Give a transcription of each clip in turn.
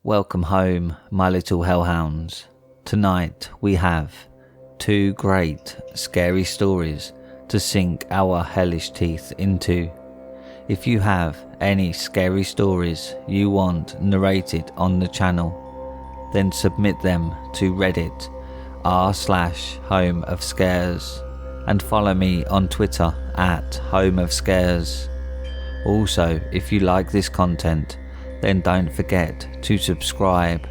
Welcome home, my little hellhounds. Tonight we have 2 great, scary stories to sink our hellish teeth into. If you have any scary stories you want narrated on the channel, then submit them to Reddit r/homeofscares and follow me on Twitter at homeofscares. Also, if you like this content, then don't forget to subscribe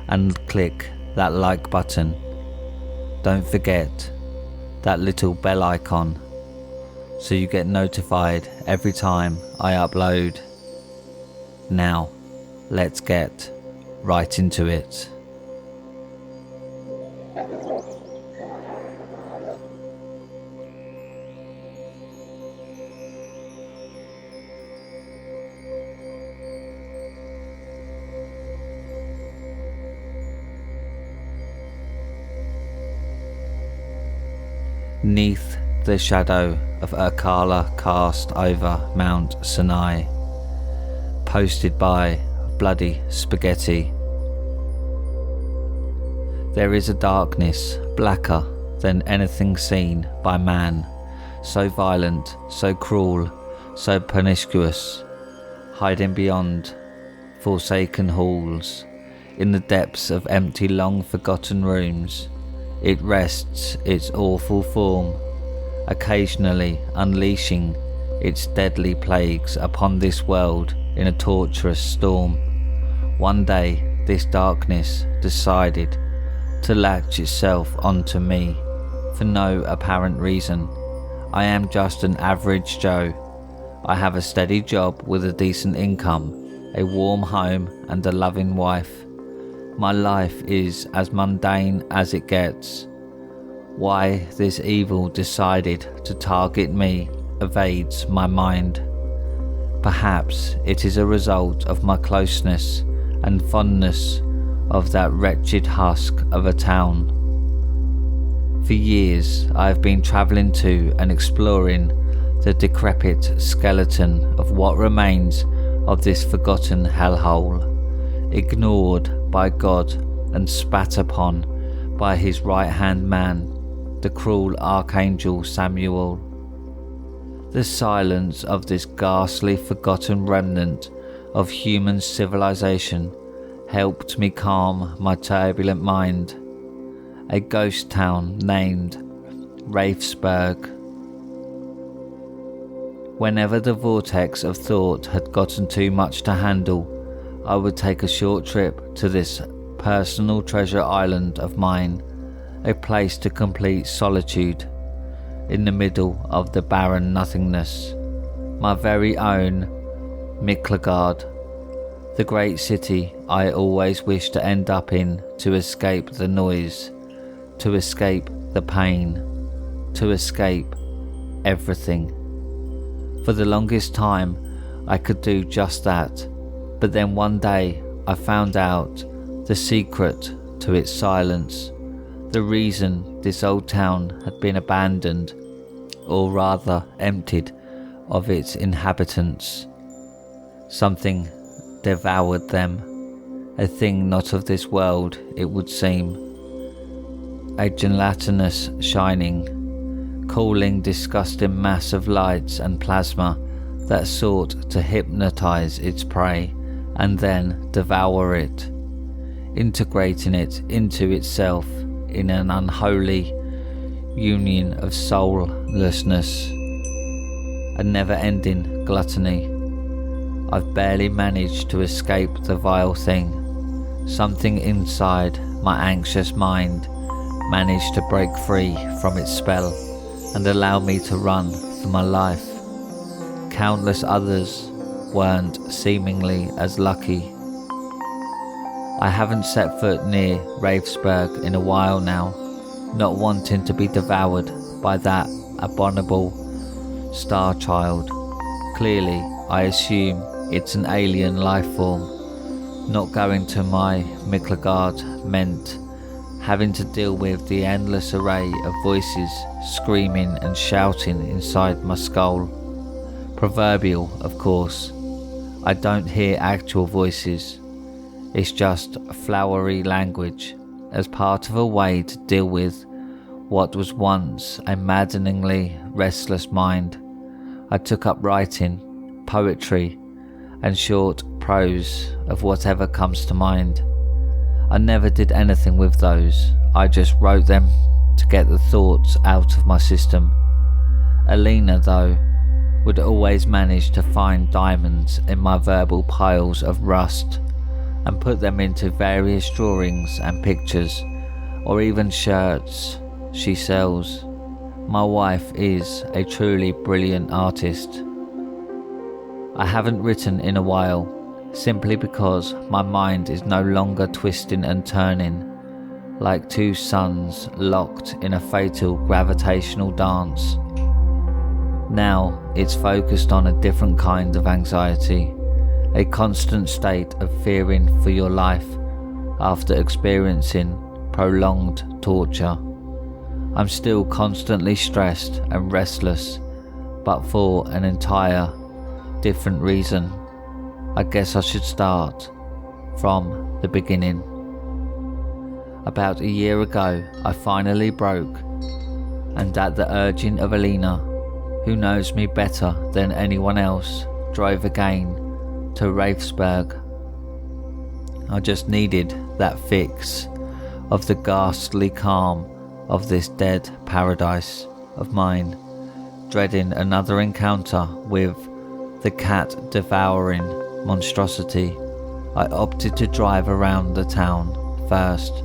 and click that like button. Don't forget that little bell icon so you get notified every time I upload. Now, let's get right into it. Neath the shadow of Akala cast over Mount Sinai. Posted by Bloody Spaghetti. There is a darkness blacker than anything seen by man, so violent, so cruel, so pernicious, hiding beyond forsaken halls, in the depths of empty long forgotten rooms. It rests its awful form, occasionally unleashing its deadly plagues upon this world in a torturous storm. One day this darkness decided to latch itself onto me for no apparent reason. I am just an average Joe. I have a steady job with a decent income, a warm home and a loving wife. My life is as mundane as it gets. Why this evil decided to target me evades my mind. Perhaps it is a result of my closeness and fondness of that wretched husk of a town. For years I have been travelling to and exploring the decrepit skeleton of what remains of this forgotten hellhole, ignored by God and spat upon by his right-hand man, the cruel archangel Samuel. The silence of this ghastly forgotten remnant of human civilization helped me calm my turbulent mind. A ghost town named Raifsburg. Whenever the vortex of thought had gotten too much to handle, I would take a short trip to this personal treasure island of mine, a place to complete solitude, in the middle of the barren nothingness. My very own Miklagard, the great city I always wished to end up in to escape the noise, to escape the pain, to escape everything. For the longest time I could do just that, but then one day I found out the secret to its silence, the reason this old town had been abandoned, or rather emptied of its inhabitants. Something devoured them, a thing not of this world it would seem, a gelatinous shining, cooling disgusting mass of lights and plasma that sought to hypnotize its prey and then devour it, integrating it into itself in an unholy union of soullessness, a never-ending gluttony. I've barely managed to escape the vile thing. Something inside my anxious mind managed to break free from its spell and allow me to run for my life. Countless others weren't seemingly as lucky. I haven't set foot near Raifsburg in a while now, not wanting to be devoured by that abominable star child. Clearly, I assume it's an alien life form. Not going to my Miklagard meant having to deal with the endless array of voices screaming and shouting inside my skull. Proverbial, of course. I don't hear actual voices. It's just flowery language as part of a way to deal with what was once a maddeningly restless mind. I took up writing, poetry, and short prose of whatever comes to mind. I never did anything with those, I just wrote them to get the thoughts out of my system. Alina, though, would always manage to find diamonds in my verbal piles of rust and put them into various drawings and pictures, or even shirts she sells. My wife is a truly brilliant artist. I haven't written in a while, simply because my mind is no longer twisting and turning like two suns locked in a fatal gravitational dance. Now it's focused on a different kind of anxiety, a constant state of fearing for your life after experiencing prolonged torture. I'm still constantly stressed and restless, but for an entire different reason. I guess I should start from the beginning. About a year ago, I finally broke, and at the urging of Alina, who knows me better than anyone else, drove again to Ravensburg. I just needed that fix of the ghastly calm of this dead paradise of mine, dreading another encounter with the cat-devouring monstrosity. I opted to drive around the town first,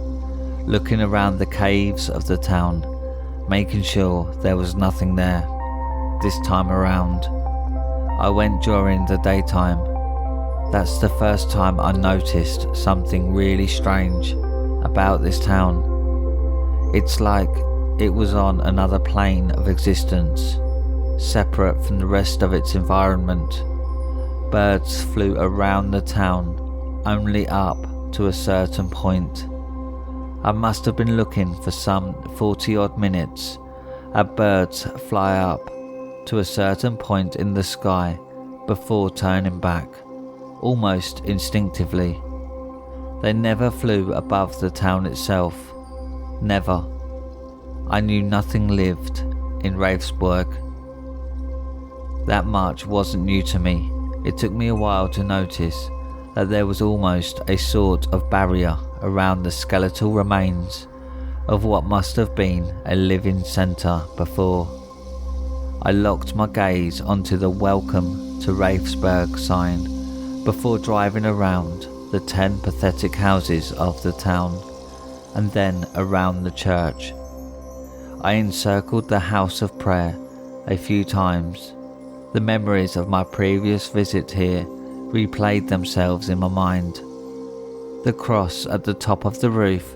looking around the caves of the town, making sure there was nothing there. This time around, I went during the daytime. That's the first time I noticed something really strange about this town. It's like it was on another plane of existence, separate from the rest of its environment. Birds flew around the town, only up to a certain point. I must have been looking for some 40 odd minutes at birds fly up to a certain point in the sky before turning back, almost instinctively. They never flew above the town itself. Never. I knew nothing lived in Ravensburg. That much wasn't new to me. It took me a while to notice that there was almost a sort of barrier around the skeletal remains of what must have been a living centre before. I locked my gaze onto the "Welcome to Ravensburg" sign before driving around the 10 pathetic houses of the town, and then around the church. I encircled the house of prayer a few times. The memories of my previous visit here replayed themselves in my mind. The cross at the top of the roof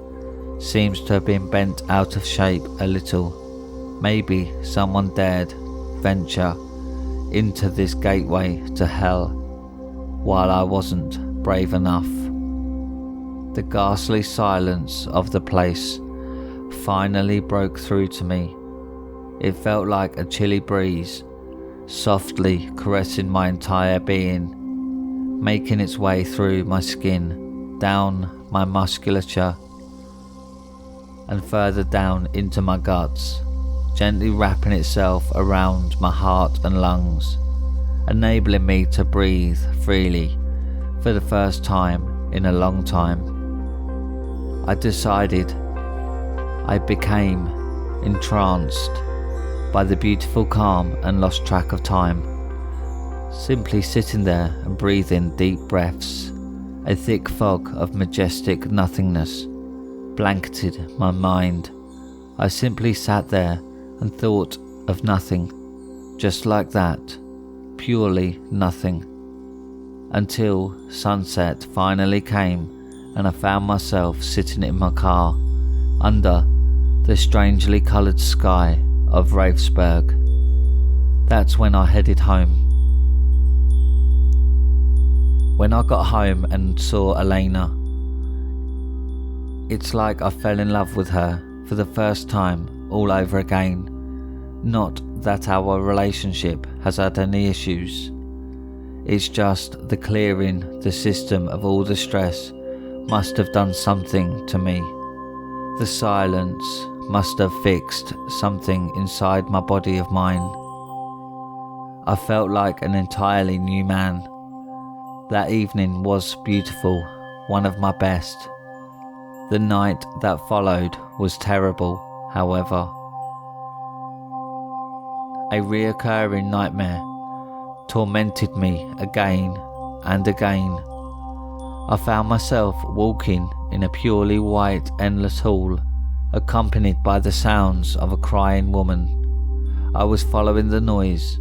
seems to have been bent out of shape a little. Maybe someone dared venture into this gateway to hell while I wasn't brave enough. The ghastly silence of the place finally broke through to me. It felt like a chilly breeze, softly caressing my entire being, making its way through my skin, down my musculature, and further down into my guts, gently wrapping itself around my heart and lungs, enabling me to breathe freely for the first time in a long time. I decided I became entranced by the beautiful calm and lost track of time, simply sitting there and breathing deep breaths. A thick fog of majestic nothingness blanketed my mind. I simply sat there and thought of nothing, just like that, purely nothing, until sunset finally came and I found myself sitting in my car under the strangely coloured sky of Ravensburg. That's when I headed home. When I got home and saw Elena, it's like I fell in love with her for the first time all over again. Not that our relationship has had any issues. It's just the clearing the system of all the stress must have done something to me. The silence must have fixed something inside my body of mine. I felt like an entirely new man. That evening was beautiful, one of my best. The night that followed was terrible, however. A reoccurring nightmare tormented me again and again. I found myself walking in a purely white, endless hall, accompanied by the sounds of a crying woman. I was following the noise.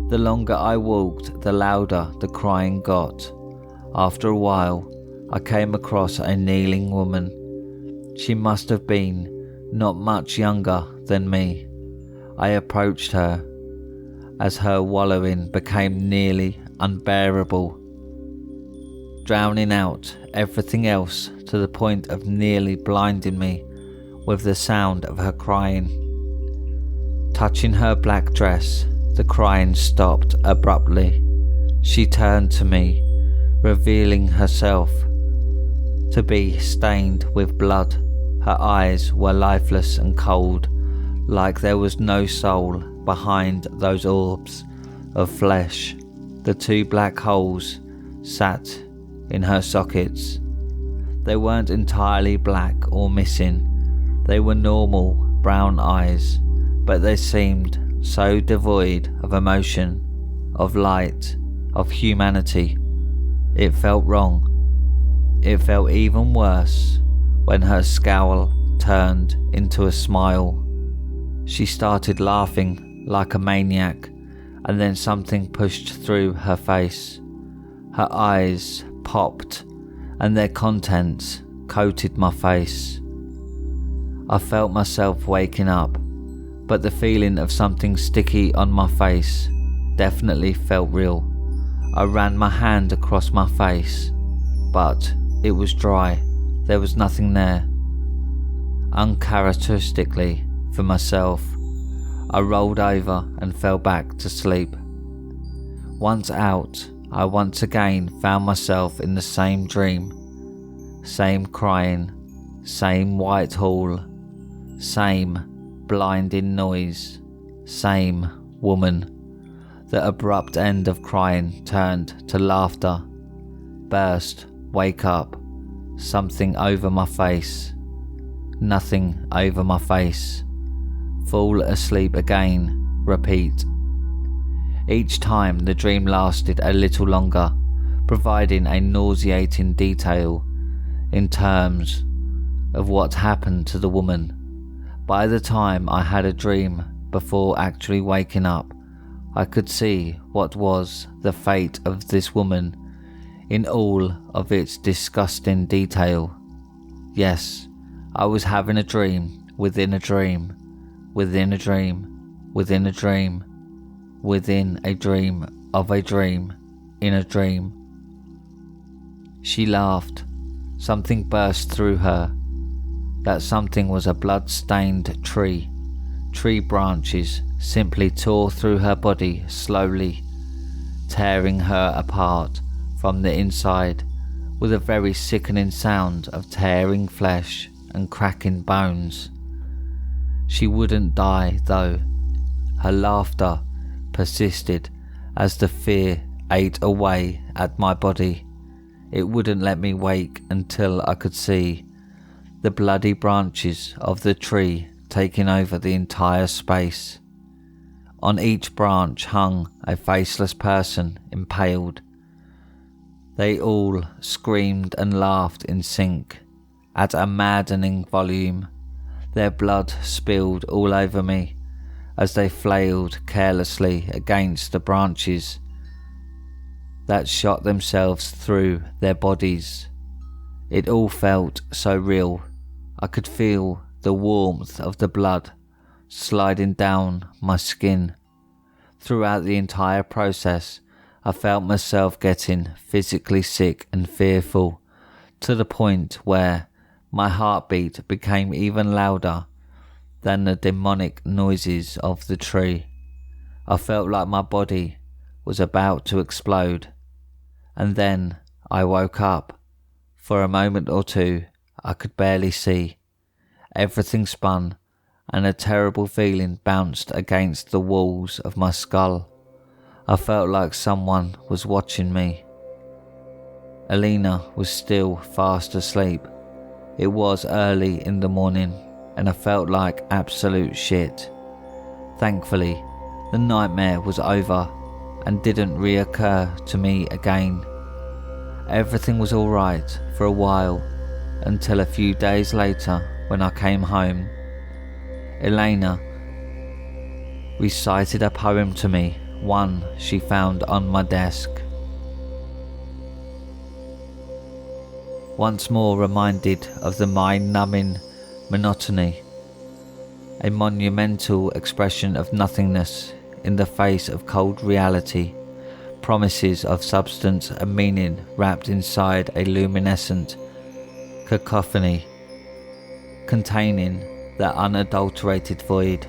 The longer I walked, the louder the crying got. After a while, I came across a kneeling woman. She must have been not much younger than me. I approached her as her wallowing became nearly unbearable, drowning out everything else to the point of nearly blinding me with the sound of her crying. Touching her black dress, the crying stopped abruptly. She turned to me, revealing herself to be stained with blood. Her eyes were lifeless and cold, like there was no soul behind those orbs of flesh. The two black holes sat in her sockets. They weren't entirely black or missing. They were normal brown eyes, but they seemed so devoid of emotion, of light, of humanity. It felt wrong. It felt even worse when her scowl turned into a smile. She started laughing like a maniac, and then something pushed through her face. Her eyes popped, and their contents coated my face. I felt myself waking up, but the feeling of something sticky on my face definitely felt real. I ran my hand across my face, but it was dry. There was nothing there. Uncharacteristically for myself, I rolled over and fell back to sleep. Once out, I once again found myself in the same dream. Same crying, same white hall, same blinding noise, same woman. The abrupt end of crying turned to laughter. Burst, wake up, something over my face. Nothing over my face. Fall asleep again, repeat. Each time the dream lasted a little longer, providing a nauseating detail in terms of what happened to the woman. By the time I had a dream before actually waking up, I could see what was the fate of this woman in all of its disgusting detail. Yes, I was having a dream within a dream, within a dream, within a dream, within a dream of a dream, in a dream. She laughed. Something burst through her. That something was a blood-stained tree. Tree branches simply tore through her body slowly, tearing her apart from the inside with a very sickening sound of tearing flesh and cracking bones. She wouldn't die though. Her laughter persisted as the fear ate away at my body. It wouldn't let me wake until I could see the bloody branches of the tree taking over the entire space. On each branch hung a faceless person impaled. They all screamed and laughed in sync at a maddening volume. Their blood spilled all over me as they flailed carelessly against the branches that shot themselves through their bodies. It all felt so real. I could feel the warmth of the blood sliding down my skin. Throughout the entire process, I felt myself getting physically sick and fearful, to the point where my heartbeat became even louder than the demonic noises of the tree. I felt like my body was about to explode, and then I woke up, For a moment or two, I could barely see. Everything spun, and a terrible feeling bounced against the walls of my skull. I felt like someone was watching me. Alina was still fast asleep. It was early in the morning, and I felt like absolute shit. Thankfully, the nightmare was over and didn't reoccur to me again. Everything was alright for a while, until a few days later when I came home. Elena recited a poem to me, one she found on my desk. Once more reminded of the mind-numbing monotony, a monumental expression of nothingness in the face of cold reality, promises of substance and meaning wrapped inside a luminescent cacophony, containing the unadulterated void,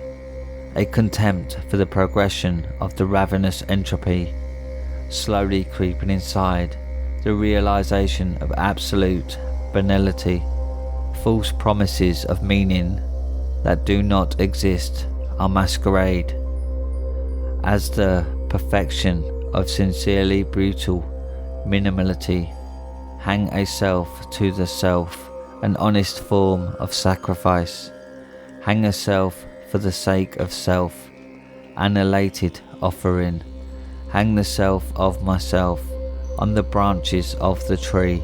a contempt for the progression of the ravenous entropy, slowly creeping inside, the realization of absolute banality, false promises of meaning that do not exist are masquerade as the perfection of sincerely brutal minimality, hang a self to the self, an honest form of sacrifice, hang a self for the sake of self, an elated offering, hang the self of myself on the branches of the tree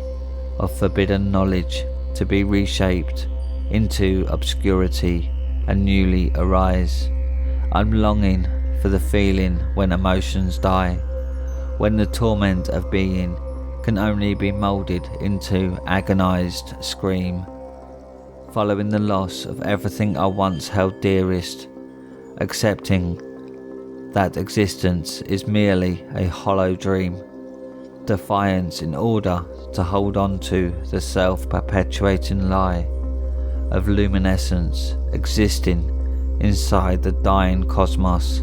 of forbidden knowledge, to be reshaped into obscurity and newly arise. I'm longing for the feeling when emotions die, when the torment of being can only be moulded into agonized scream, following the loss of everything I once held dearest, accepting that existence is merely a hollow dream, defiance in order to hold on to the self-perpetuating lie of luminescence existing inside the dying cosmos,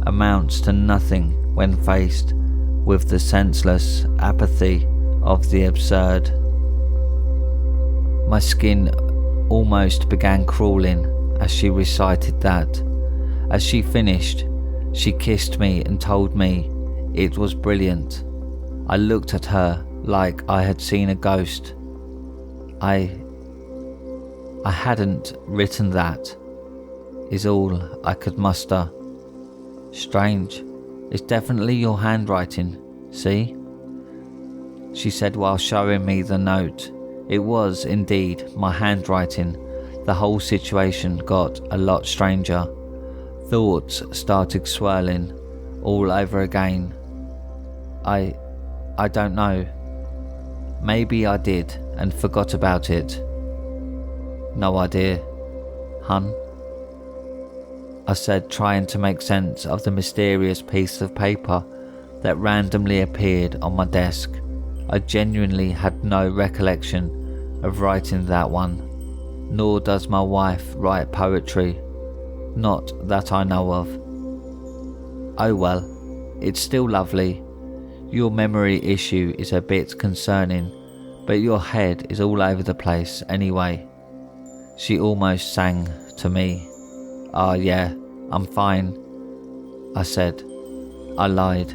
amounts to nothing when faced with the senseless apathy of the absurd. My skin almost began crawling as she recited that. As she finished, she kissed me and told me it was brilliant. I looked at her like I had seen a ghost. I hadn't written that, is all I could muster. Strange, it's definitely your handwriting, see? She said while showing me the note. It was indeed my handwriting. The whole situation got a lot stranger. Thoughts started swirling all over again. I don't know. Maybe I did and forgot about it. No idea, hun, I said, trying to make sense of the mysterious piece of paper that randomly appeared on my desk. I genuinely had no recollection of writing that one, nor does my wife write poetry, not that I know of. Oh well, it's still lovely. Your memory issue is a bit concerning, but your head is all over the place anyway. She almost sang to me. Ah, yeah, I'm fine, I said. I lied.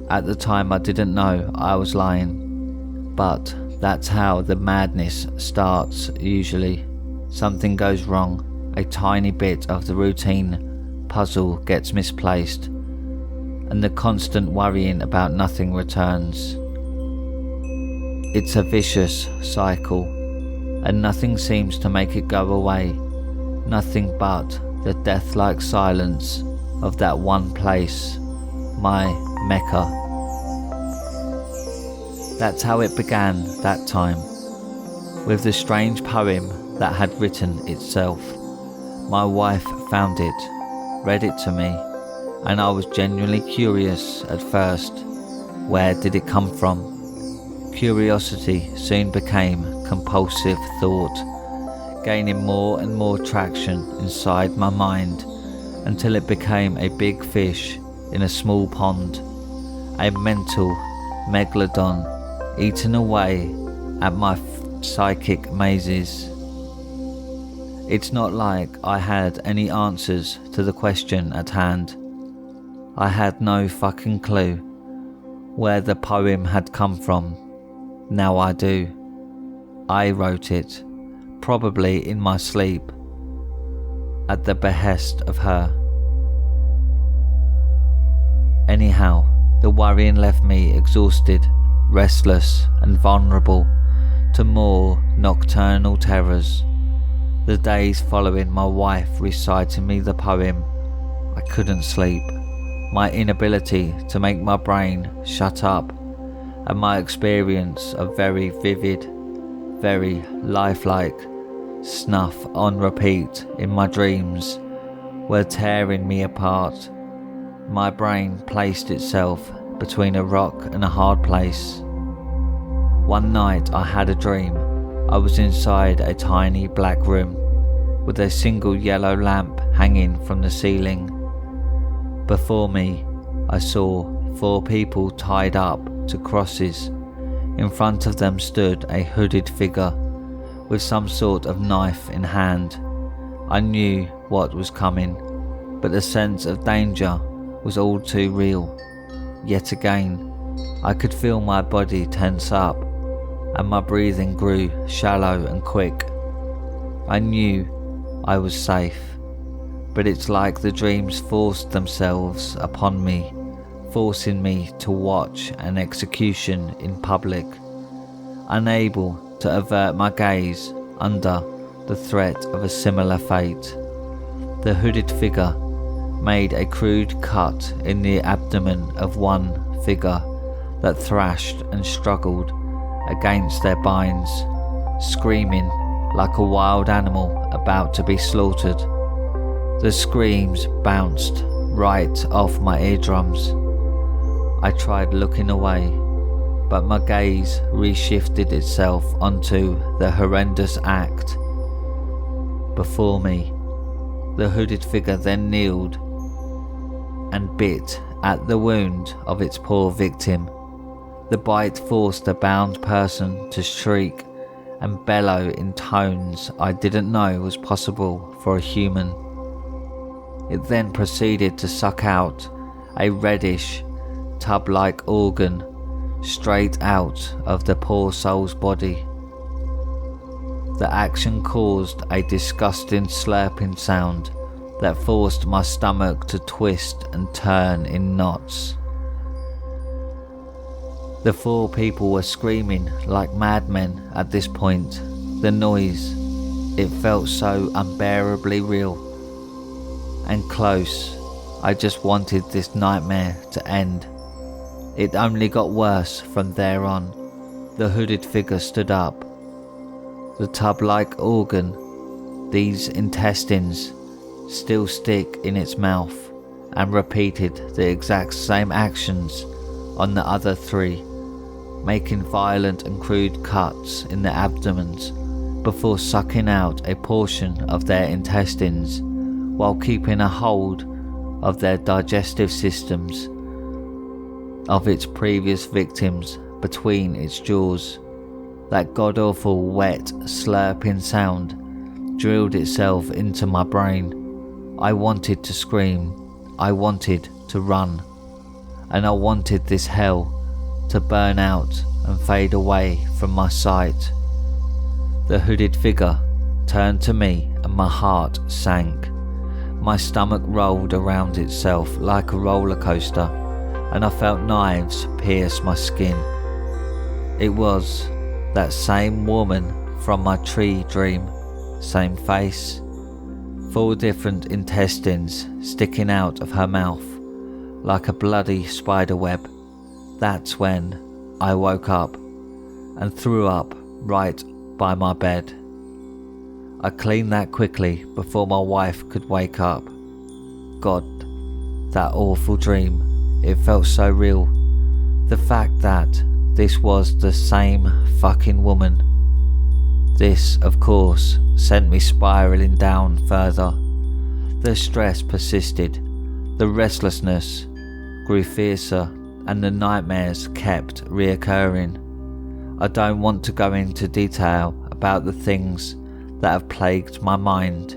At the time I didn't know I was lying, but that's how the madness starts usually. Something goes wrong, a tiny bit of the routine puzzle gets misplaced, and the constant worrying about nothing returns. It's a vicious cycle, and nothing seems to make it go away. Nothing but the death-like silence of that one place, my Mecca. That's how it began that time, with the strange poem that had written itself. My wife found it, read it to me, and I was genuinely curious at first. Where did it come from? Curiosity soon became compulsive thought, gaining more and more traction inside my mind until it became a big fish in a small pond, a mental megalodon eating away at my psychic mazes. It's not like I had any answers to the question at hand. I had no fucking clue where the poem had come from. Now I do. I wrote it, probably in my sleep, at the behest of her. Anyhow, the worrying left me exhausted, restless and vulnerable to more nocturnal terrors. The days following my wife reciting me the poem, I couldn't sleep. My inability to make my brain shut up and my experience of very vivid, very lifelike snuff on repeat in my dreams were tearing me apart. My brain placed itself between a rock and a hard place. One night I had a dream. I was inside a tiny black room with a single yellow lamp hanging from the ceiling. Before me, I saw 4 people tied up to crosses. In front of them stood a hooded figure with some sort of knife in hand. I knew what was coming, but the sense of danger was all too real. Yet again, I could feel my body tense up and my breathing grew shallow and quick. I knew I was safe, but it's like the dreams forced themselves upon me, forcing me to watch an execution in public, unable to avert my gaze under the threat of a similar fate. The hooded figure made a crude cut in the abdomen of one figure that thrashed and struggled against their binds, screaming like a wild animal about to be slaughtered. The screams bounced right off my eardrums. I tried looking away, but my gaze reshifted itself onto the horrendous act before me. The hooded figure then kneeled and bit at the wound of its poor victim. The bite forced the bound person to shriek and bellow in tones I didn't know was possible for a human. It then proceeded to suck out a reddish, tub-like organ straight out of the poor soul's body. The action caused a disgusting slurping sound that forced my stomach to twist and turn in knots. The 4 people were screaming like madmen at this point. The noise, it felt so unbearably real and close. I just wanted this nightmare to end. It only got worse from there on. The hooded figure stood up. The tub-like organ, these intestines, still stick in its mouth, and repeated the exact same actions on the other 3, making violent and crude cuts in their abdomens before sucking out a portion of their intestines while keeping a hold of their digestive systems of its previous victims between its jaws. That god-awful wet slurping sound drilled itself into my brain. I wanted to scream, I wanted to run, and I wanted this hell to burn out and fade away from my sight. The hooded figure turned to me and my heart sank. My stomach rolled around itself like a roller coaster, and I felt knives pierce my skin. It was that same woman from my tree dream, same face, 4 different intestines sticking out of her mouth like a bloody spider web. That's when I woke up and threw up right by my bed. I cleaned that quickly before my wife could wake up. God, that awful dream, it felt so real. The fact that this was the same fucking woman. This, of course, sent me spiraling down further. The stress persisted, the restlessness grew fiercer, and the nightmares kept reoccurring. I don't want to go into detail about the things that have plagued my mind.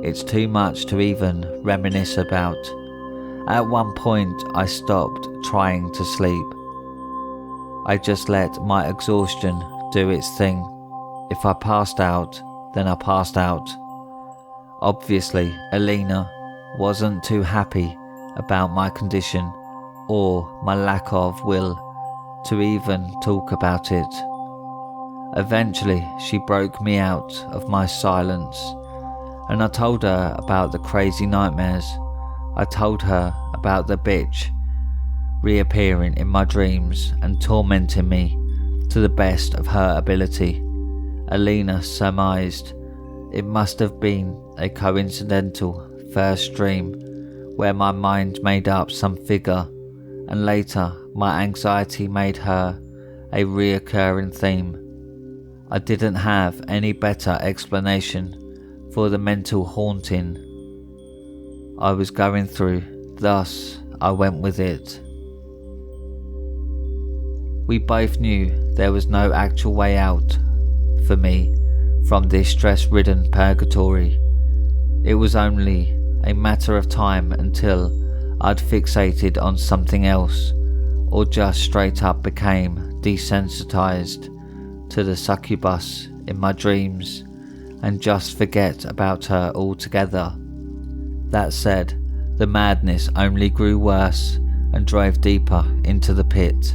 It's too much to even reminisce about. At one point, I stopped trying to sleep. I just let my exhaustion do its thing. If I passed out, then I passed out. Obviously, Alina wasn't too happy about my condition or my lack of will to even talk about it. Eventually, she broke me out of my silence, and I told her about the crazy nightmares. I told her about the bitch reappearing in my dreams and tormenting me to the best of her ability. Alina surmised it must have been a coincidental first dream where my mind made up some figure, and later my anxiety made her a reoccurring theme. I didn't have any better explanation for the mental haunting I was going through, thus I went with it. We both knew there was no actual way out for me from this stress-ridden purgatory. It was only a matter of time until I'd fixated on something else, or just straight up became desensitized to the succubus in my dreams and just forget about her altogether. That said, the madness only grew worse and drove deeper into the pit.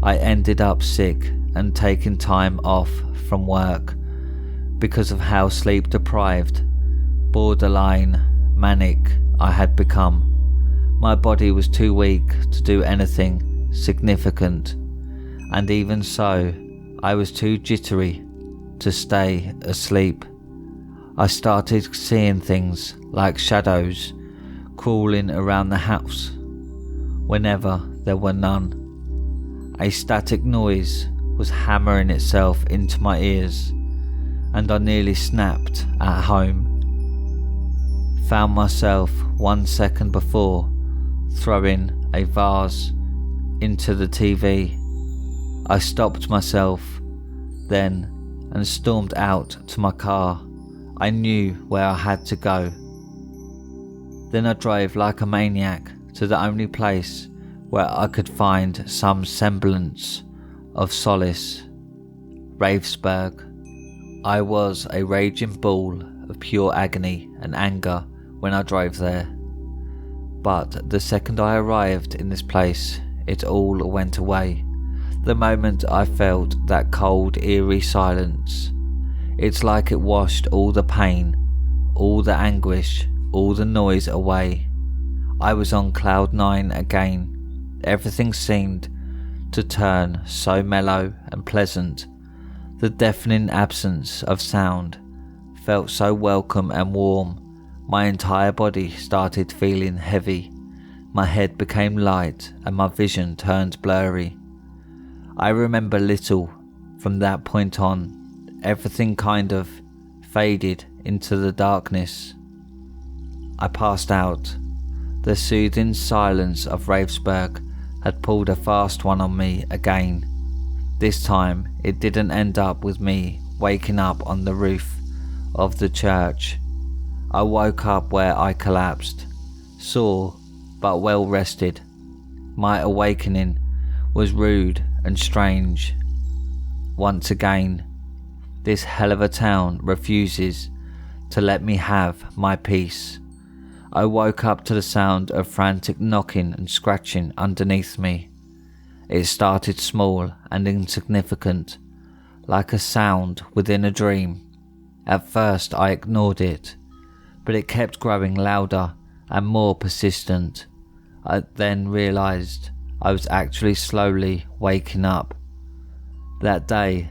I ended up sick and taking time off from work because of how sleep deprived, borderline manic I had become. My body was too weak to do anything significant, and even so, I was too jittery to stay asleep. I started seeing things like shadows crawling around the house whenever there were none. A static noise was hammering itself into my ears, and I nearly snapped at home. Found myself 1 second before throwing a vase into the TV. I stopped myself then and stormed out to my car. I knew where I had to go. Then I drove like a maniac to the only place where I could find some semblance of solace, Ravensburg. I was a raging ball of pure agony and anger when I drove there. But the second I arrived in this place, it all went away. The moment I felt that cold, eerie silence, it's like it washed all the pain, all the anguish, all the noise away. I was on cloud 9 again. Everything seemed to turn so mellow and pleasant. The deafening absence of sound felt so welcome and warm. My entire body started feeling heavy. My head became light and my vision turned blurry. I remember little from that point on. Everything kind of faded into the darkness. I passed out. The soothing silence of Ravensburg had pulled a fast one on me again. This time it didn't end up with me waking up on the roof of the church. I woke up where I collapsed, sore but well rested. My awakening was rude and strange. Once again, this hell of a town refuses to let me have my peace. I woke up to the sound of frantic knocking and scratching underneath me. It started small and insignificant, like a sound within a dream. At first I ignored it, but it kept growing louder and more persistent. I then realized I was actually slowly waking up. That day,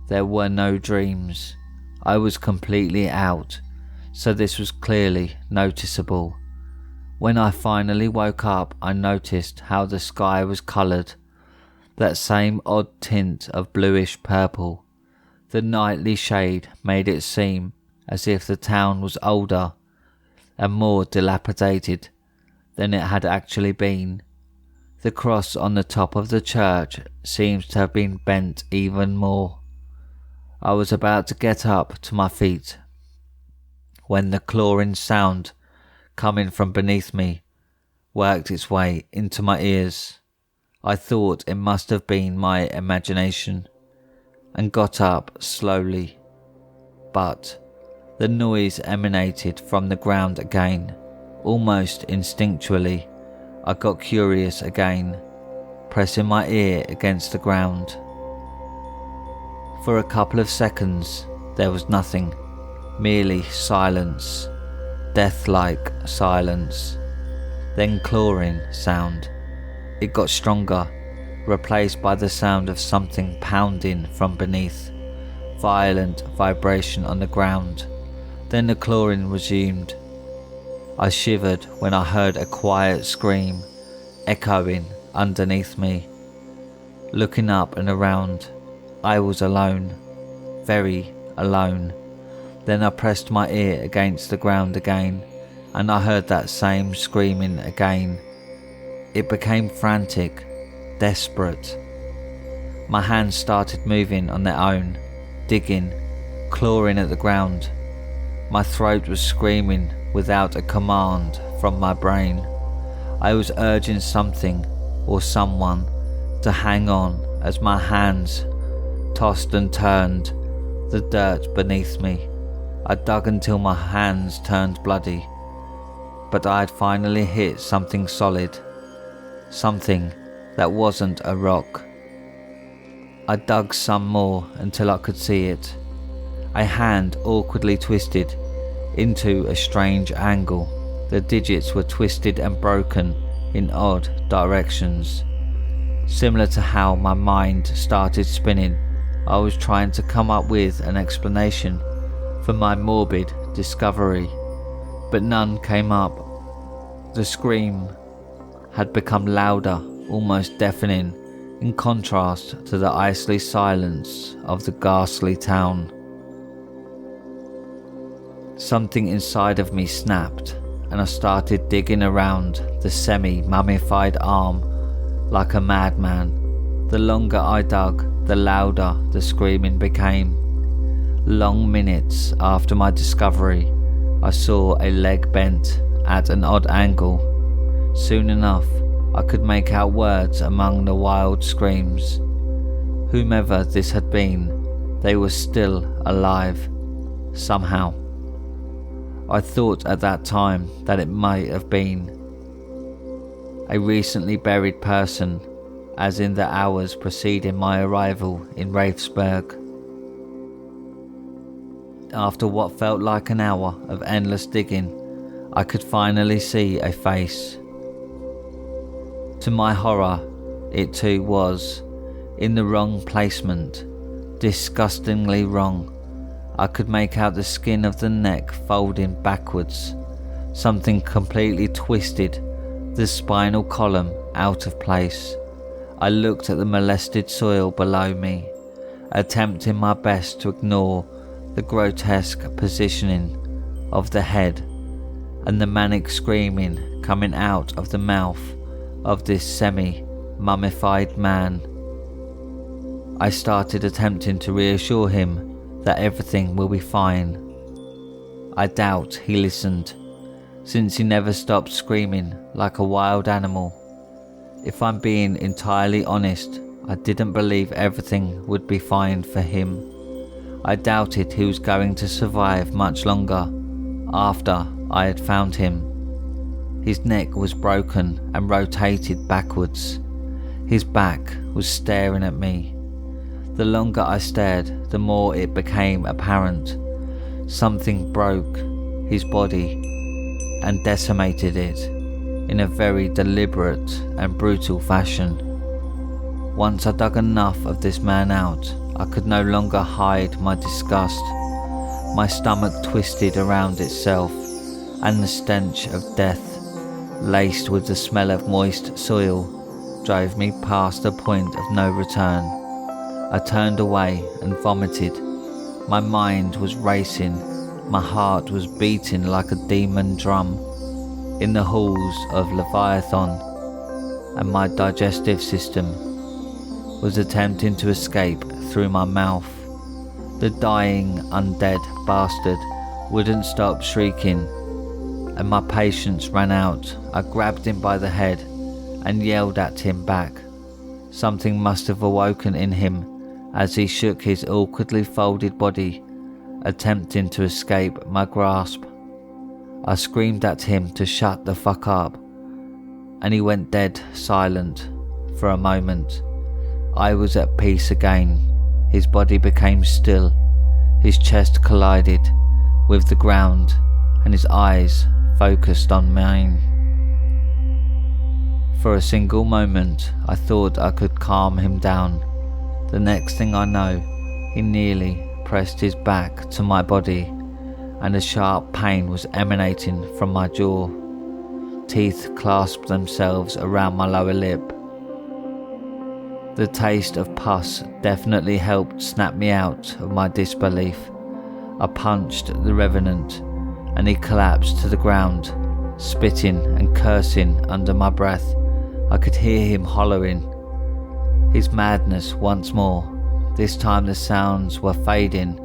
there were no dreams. I was completely out, so this was clearly noticeable. When I finally woke up, I noticed how the sky was coloured, that same odd tint of bluish purple. The nightly shade made it seem as if the town was older and more dilapidated than it had actually been. The cross on the top of the church seems to have been bent even more. I was about to get up to my feet when the clawing sound coming from beneath me worked its way into my ears. I thought it must have been my imagination and got up slowly, but the noise emanated from the ground again. Almost instinctually, I got curious again, pressing my ear against the ground. For a couple of seconds, there was nothing, merely silence, death-like silence. Then clawing sound. It got stronger, replaced by the sound of something pounding from beneath, violent vibration on the ground. Then the clawing resumed. I shivered when I heard a quiet scream echoing underneath me. Looking up and around, I was alone, very alone. Then I pressed my ear against the ground again, and I heard that same screaming again. It became frantic, desperate. My hands started moving on their own, digging, clawing at the ground. My throat was screaming without a command from my brain. I was urging something or someone to hang on as my hands tossed and turned the dirt beneath me. I dug until my hands turned bloody, but I had finally hit something solid, something that wasn't a rock. I dug some more until I could see it. A hand awkwardly twisted into a strange angle. The digits were twisted and broken in odd directions. Similar to how my mind started spinning, I was trying to come up with an explanation for my morbid discovery, but none came up. The scream had become louder, almost deafening, in contrast to the icy silence of the ghastly town. Something inside of me snapped, and I started digging around the semi-mummified arm like a madman. The longer I dug, the louder the screaming became. Long minutes after my discovery, I saw a leg bent at an odd angle. Soon enough, I could make out words among the wild screams. Whomever this had been, they were still alive, somehow. I thought at that time that it might have been a recently buried person, as in the hours preceding my arrival in Ravensburg. After what felt like an hour of endless digging, I could finally see a face. To my horror, it too was in the wrong placement, disgustingly wrong. I could make out the skin of the neck folding backwards, something completely twisted, the spinal column out of place. I looked at the molested soil below me, attempting my best to ignore the grotesque positioning of the head and the manic screaming coming out of the mouth of this semi-mummified man. I started attempting to reassure him that everything will be fine. I doubt he listened, since he never stopped screaming like a wild animal. If I'm being entirely honest, I didn't believe everything would be fine for him. I doubted he was going to survive much longer after I had found him. His neck was broken and rotated backwards. His back was staring at me. The longer I stared, the more it became apparent. Something broke his body and decimated it in a very deliberate and brutal fashion. Once I dug enough of this man out, I could no longer hide my disgust. My stomach twisted around itself, and the stench of death, laced with the smell of moist soil, drove me past a point of no return. I turned away and vomited. My mind was racing, my heart was beating like a demon drum. In the halls of Leviathan, and my digestive system was attempting to escape through my mouth. The dying, undead bastard wouldn't stop shrieking, and my patience ran out. I grabbed him by the head and yelled at him back. Something must have awoken in him as he shook his awkwardly folded body, attempting to escape my grasp. I screamed at him to shut the fuck up, and he went dead silent. For a moment, I was at peace again. His body became still, his chest collided with the ground, and his eyes focused on mine. For a single moment, I thought I could calm him down. The next thing I know, he nearly pressed his back to my body, and a sharp pain was emanating from my jaw. Teeth clasped themselves around my lower lip. The taste of pus definitely helped snap me out of my disbelief. I punched the revenant, and he collapsed to the ground, spitting and cursing under my breath. I could hear him hollering. His madness once more. This time the sounds were fading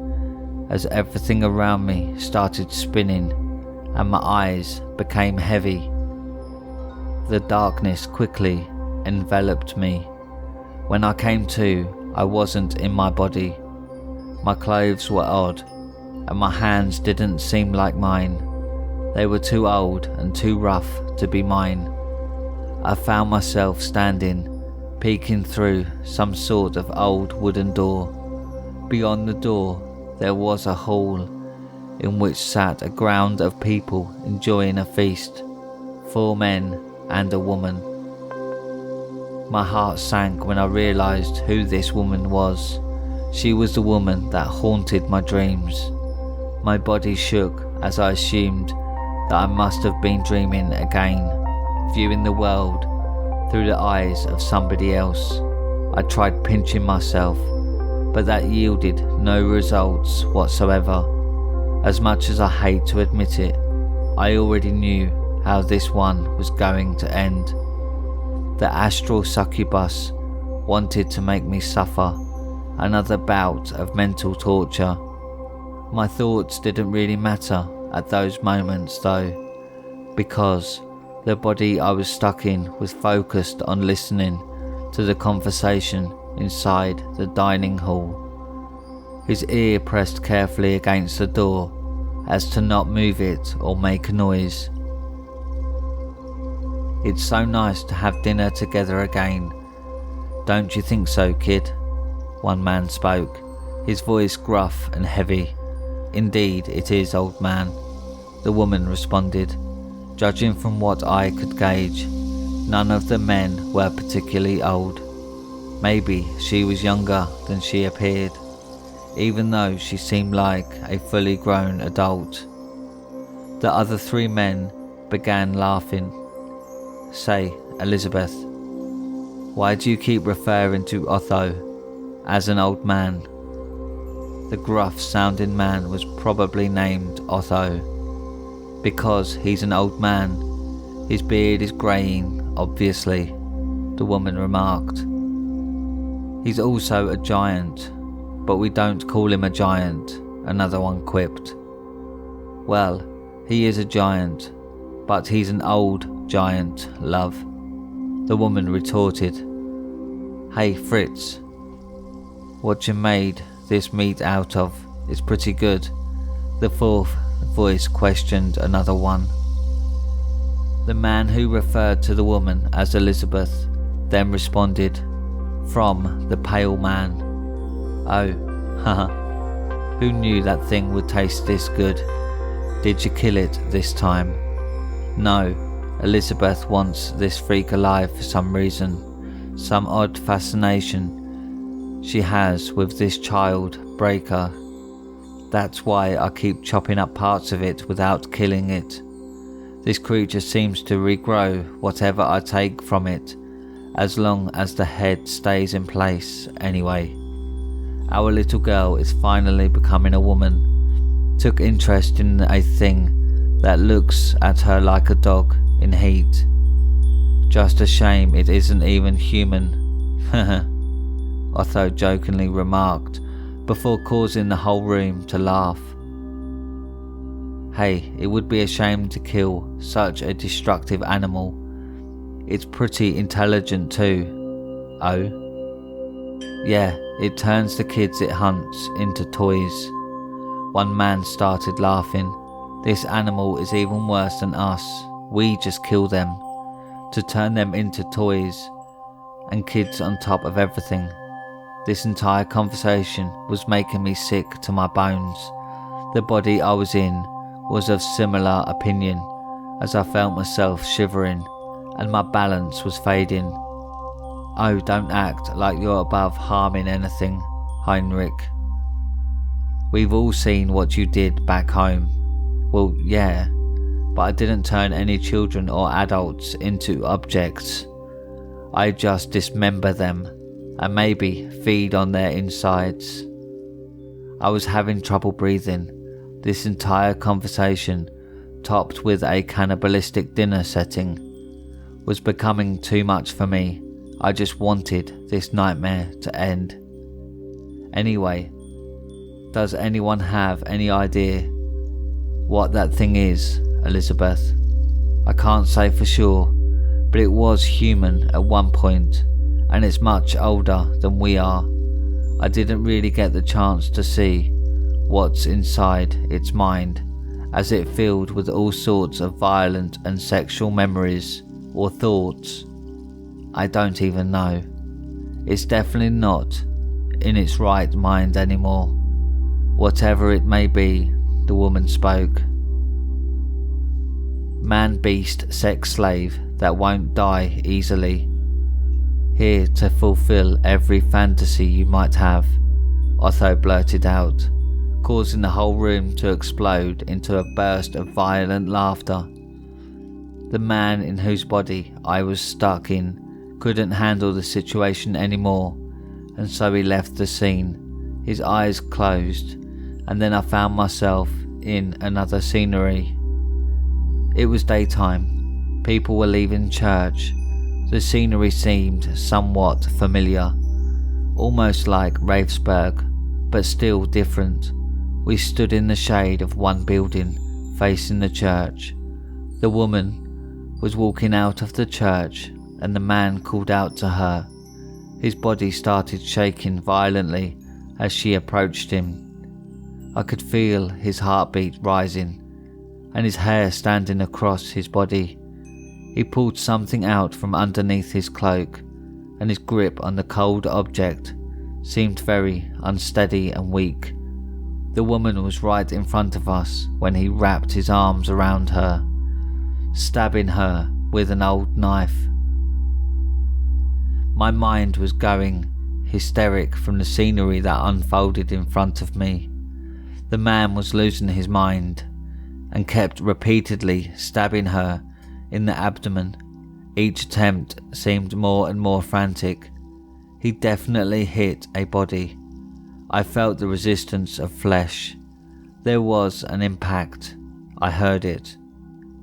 as everything around me started spinning and my eyes became heavy. The darkness quickly enveloped me. When I came to, I wasn't in my body. My clothes were odd, and my hands didn't seem like mine. They were too old and too rough to be mine. I found myself standing, peeking through some sort of old wooden door. Beyond the door, there was a hall in which sat a ground of people enjoying a feast, 4 men and a woman. My heart sank when I realized who this woman was. She was the woman that haunted my dreams. My body shook as I assumed that I must have been dreaming again, viewing the world through the eyes of somebody else. I tried pinching myself, but that yielded no results whatsoever. As much as I hate to admit it, I already knew how this one was going to end. The astral succubus wanted to make me suffer another bout of mental torture. My thoughts didn't really matter at those moments though, because the body I was stuck in was focused on listening to the conversation inside the dining hall. His ear pressed carefully against the door as to not move it or make a noise. "It's so nice to have dinner together again. Don't you think so, kid?" One man spoke, his voice gruff and heavy. "Indeed it is, old man," the woman responded. Judging from what I could gauge, none of the men were particularly old. Maybe she was younger than she appeared, even though she seemed like a fully grown adult. The other 3 men began laughing. "Say, Elizabeth, why do you keep referring to Otho as an old man?" The gruff-sounding man was probably named Otho. "Because he's an old man. His beard is greying, obviously," the woman remarked. "He's also a giant, but we don't call him a giant," another one quipped. "Well, he is a giant, but he's an old giant, love," the woman retorted. "Hey Fritz, what you made this meat out of is pretty good," the 4th voice questioned another one. The man who referred to the woman as Elizabeth then responded, "From the pale man." "Oh, haha, who knew that thing would taste this good? Did you kill it this time?" "No, Elizabeth wants this freak alive for some reason, some odd fascination she has with this child breaker. That's why I keep chopping up parts of it without killing it. This creature seems to regrow whatever I take from it, as long as the head stays in place anyway. Our little girl is finally becoming a woman. Took interest in a thing that looks at her like a dog in heat. Just a shame it isn't even human, Otho jokingly remarked, before causing the whole room to laugh. Hey, it would be a shame to kill such a destructive animal. It's pretty intelligent too. Oh? Yeah, it turns the kids it hunts into toys. One man started laughing. This animal is even worse than us. We just kill them. To turn them into toys. And kids on top of everything. This entire conversation was making me sick to my bones. The body I was in was of similar opinion, as I felt myself shivering and my balance was fading. Oh, don't act like you're above harming anything, Heinrich. We've all seen what you did back home. Well, yeah, but I didn't turn any children or adults into objects. I just dismember them and maybe feed on their insides. I was having trouble breathing. This entire conversation, topped with a cannibalistic dinner setting, was becoming too much for me. I just wanted this nightmare to end. Anyway, does anyone have any idea what that thing is, Elizabeth? I can't say for sure, but it was human at one point, and it's much older than we are. I didn't really get the chance to see what's inside its mind, as it filled with all sorts of violent and sexual memories or thoughts. I don't even know. It's definitely not in its right mind anymore. Whatever it may be, the woman spoke. Man, beast, sex slave that won't die easily. Here to fulfill every fantasy you might have, Otho blurted out, causing the whole room to explode into a burst of violent laughter. The man in whose body I was stuck in couldn't handle the situation anymore, and so he left the scene, his eyes closed, and then I found myself in another scenery. It was daytime. People were leaving church. The scenery seemed somewhat familiar, almost like Ravensburg, but still different. We stood in the shade of one building, facing the church. The woman was walking out of the church, and the man called out to her. His body started shaking violently as she approached him. I could feel his heartbeat rising, and his hair standing across his body. He pulled something out from underneath his cloak, and his grip on the cold object seemed very unsteady and weak. The woman was right in front of us when he wrapped his arms around her, stabbing her with an old knife. My mind was going hysteric from the scenery that unfolded in front of me. The man was losing his mind and kept repeatedly stabbing her in the abdomen. Each attempt seemed more and more frantic. He definitely hit a body. I felt the resistance of flesh. There was an impact. I heard it.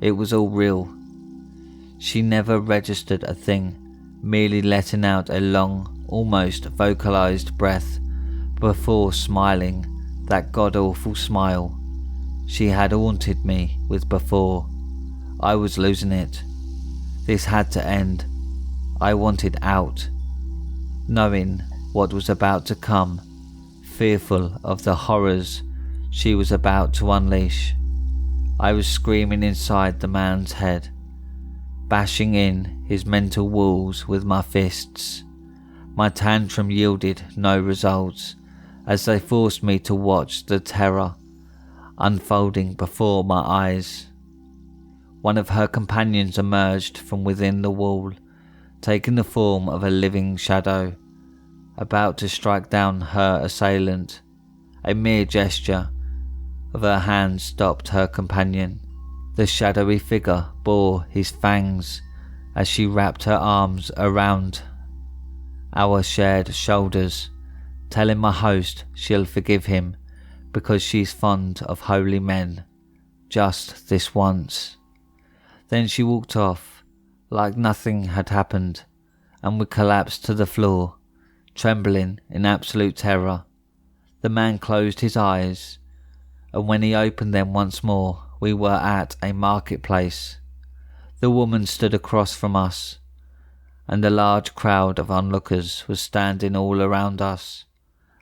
It was all real. She never registered a thing, merely letting out a long, almost vocalized breath before smiling, that god-awful smile she had haunted me with before. I was losing it. This had to end. I wanted out, knowing what was about to come, fearful of the horrors she was about to unleash. I was screaming inside the man's head, bashing in his mental walls with my fists. My tantrum yielded no results, as they forced me to watch the terror unfolding before my eyes. One of her companions emerged from within the wall, taking the form of a living shadow, about to strike down her assailant. A mere gesture of her hand stopped her companion. The shadowy figure bore his fangs as she wrapped her arms around our shared shoulders, telling my host she'll forgive him because she's fond of holy men, just this once. Then she walked off, like nothing had happened, and we collapsed to the floor, trembling in absolute terror. The man closed his eyes, and when he opened them once more, we were at a marketplace. The woman stood across from us, and a large crowd of onlookers was standing all around us.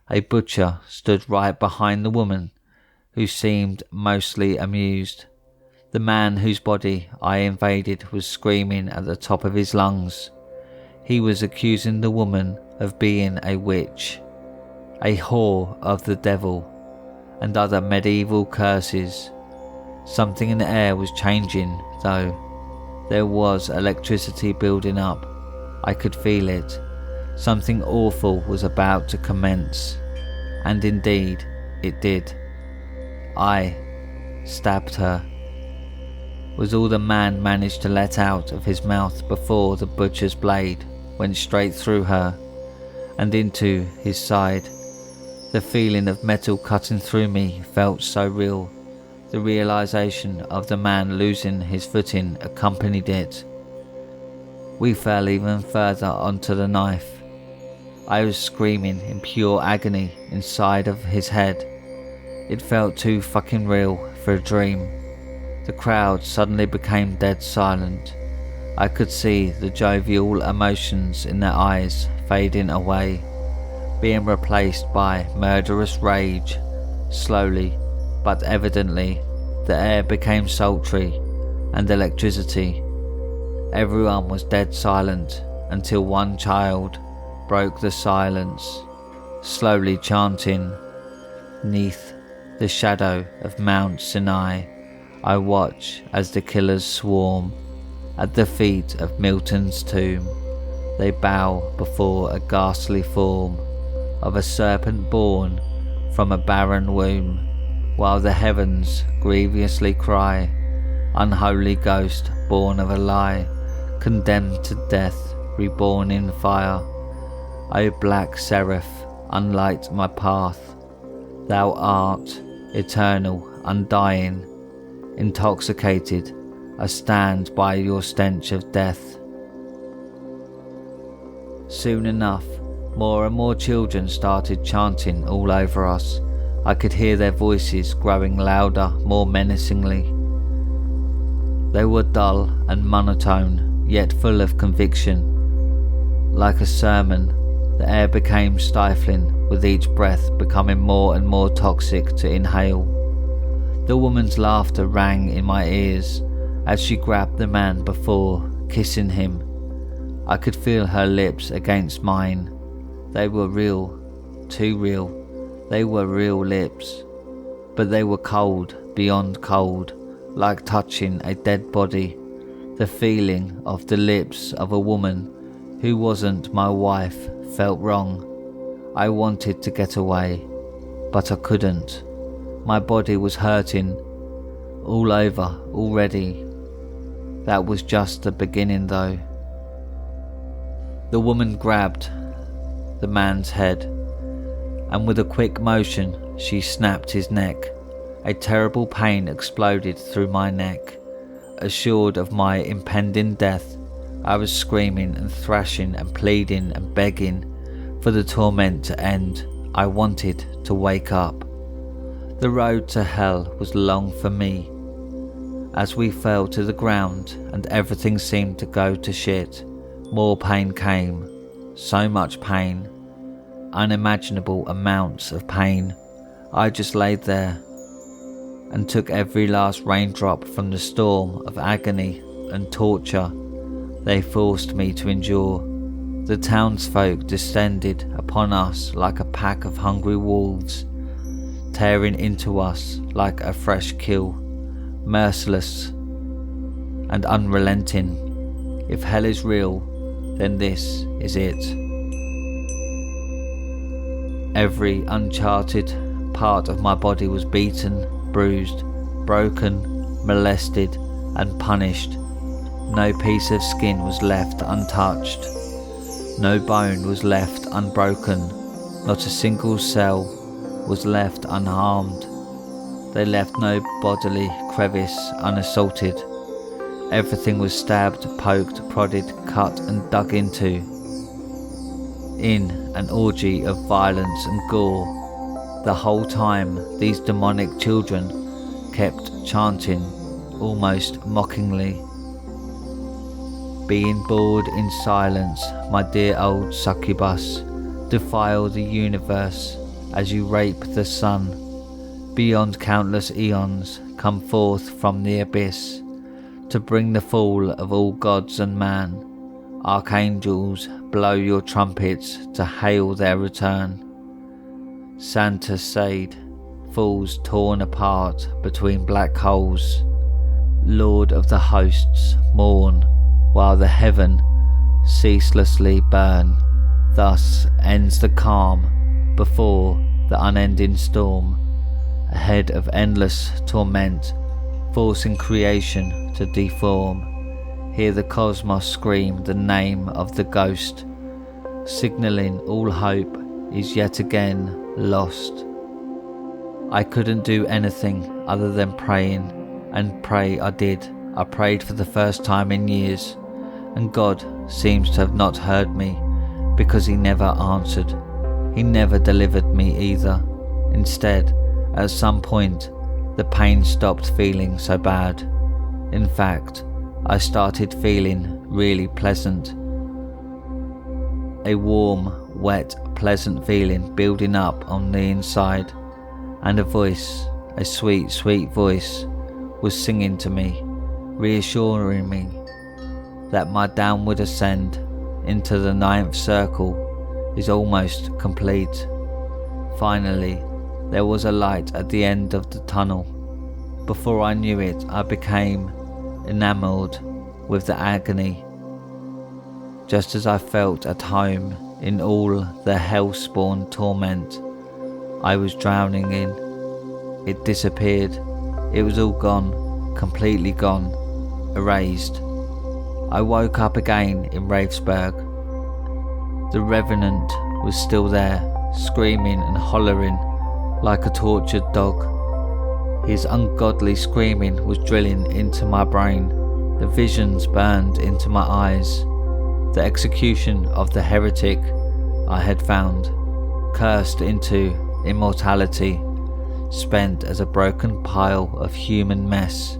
A butcher stood right behind the woman, who seemed mostly amused. The man whose body I invaded was screaming at the top of his lungs. He was accusing the woman of being a witch, a whore of the devil, and other medieval curses. Something in the air was changing, though. There was electricity building up. I could feel it. Something awful was about to commence. And indeed, it did. I stabbed her, was all the man managed to let out of his mouth before the butcher's blade went straight through her and into his side. The feeling of metal cutting through me felt so real. The realization of the man losing his footing accompanied it. We fell even further onto the knife. I was screaming in pure agony inside of his head. It felt too fucking real for a dream. The crowd suddenly became dead silent. I could see the jovial emotions in their eyes fading away, being replaced by murderous rage. Slowly, but evidently, the air became sultry and electricity. Everyone was dead silent until one child broke the silence, slowly chanting, "'Neath the shadow of Mount Sinai, I watch as the killers swarm. At the feet of Milton's tomb, they bow before a ghastly form of a serpent born from a barren womb, while the heavens grievously cry, unholy ghost born of a lie, condemned to death, reborn in fire. O black seraph, unlight my path. Thou art eternal, undying. Intoxicated, I stand by your stench of death." Soon enough, more and more children started chanting all over us. I could hear their voices growing louder, more menacingly. They were dull and monotone, yet full of conviction. Like a sermon, the air became stifling, with each breath becoming more and more toxic to inhale. The woman's laughter rang in my ears as she grabbed the man before kissing him. I could feel her lips against mine. They were real, too real. They were real lips, but they were cold, beyond cold, like touching a dead body. The feeling of the lips of a woman who wasn't my wife felt wrong. I wanted to get away, but I couldn't. My body was hurting all over already. That was just the beginning though. The woman grabbed the man's head, and with a quick motion she snapped his neck. A terrible pain exploded through my neck. Assured of my impending death, I was screaming and thrashing and pleading and begging for the torment to end. I wanted to wake up. The road to hell was long for me. As we fell to the ground and everything seemed to go to shit, more pain came. So much pain. Unimaginable amounts of pain. I just laid there and took every last raindrop from the storm of agony and torture they forced me to endure. The townsfolk descended upon us like a pack of hungry wolves, tearing into us like a fresh kill, merciless and unrelenting. If hell is real, then this is it. Every uncharted part of my body was beaten, bruised, broken, molested and punished. No piece of skin was left untouched. No bone was left unbroken. Not a single cell was left unharmed. They left no bodily crevice unassaulted. Everything was stabbed, poked, prodded, cut and dug into, in an orgy of violence and gore. The whole time, these demonic children kept chanting, almost mockingly. Being bored in silence, my dear old succubus, defile the universe as you rape the sun. Beyond countless eons, come forth from the abyss, to bring the fall of all gods and man. Archangels, blow your trumpets to hail their return. Santa Sade falls torn apart between black holes. Lord of the hosts, mourn, while the heaven ceaselessly burn. Thus ends the calm before the unending storm, ahead of endless torment, forcing creation to deform. Hear the cosmos scream the name of the ghost, signalling all hope is yet again lost. I couldn't do anything other than praying, and pray I did. I prayed for the first time in years, and God seems to have not heard me, because he never answered. He never delivered me either. Instead, at some point, the pain stopped feeling so bad. In fact, I started feeling really pleasant. A warm, wet, pleasant feeling building up on the inside, and a voice, a sweet, sweet voice, was singing to me, reassuring me that my downward ascent into the 9th circle is almost complete. Finally, there was a light at the end of the tunnel. Before I knew it, I became enamored with the agony. Just as I felt at home in all the hell-spawn torment I was drowning in, it disappeared. It was all gone, completely gone, erased. I woke up again in Ravensburg. The Revenant was still there, screaming and hollering like a tortured dog. His ungodly screaming was drilling into my brain. The visions burned into my eyes. The execution of the heretic I had found, cursed into immortality, spent as a broken pile of human mess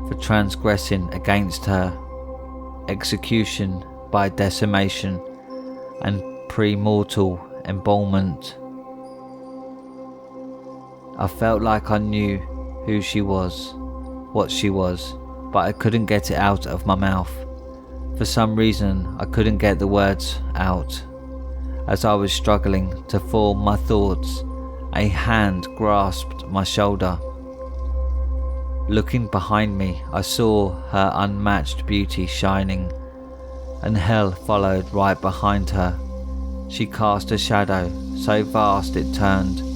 for transgressing against her, execution by decimation and premortal embalmment. I felt like I knew who she was, what she was, but I couldn't get it out of my mouth. For some reason, I couldn't get the words out. As I was struggling to form my thoughts, a hand grasped my shoulder. Looking behind me, I saw her unmatched beauty shining, and hell followed right behind her. She cast a shadow so vast it turned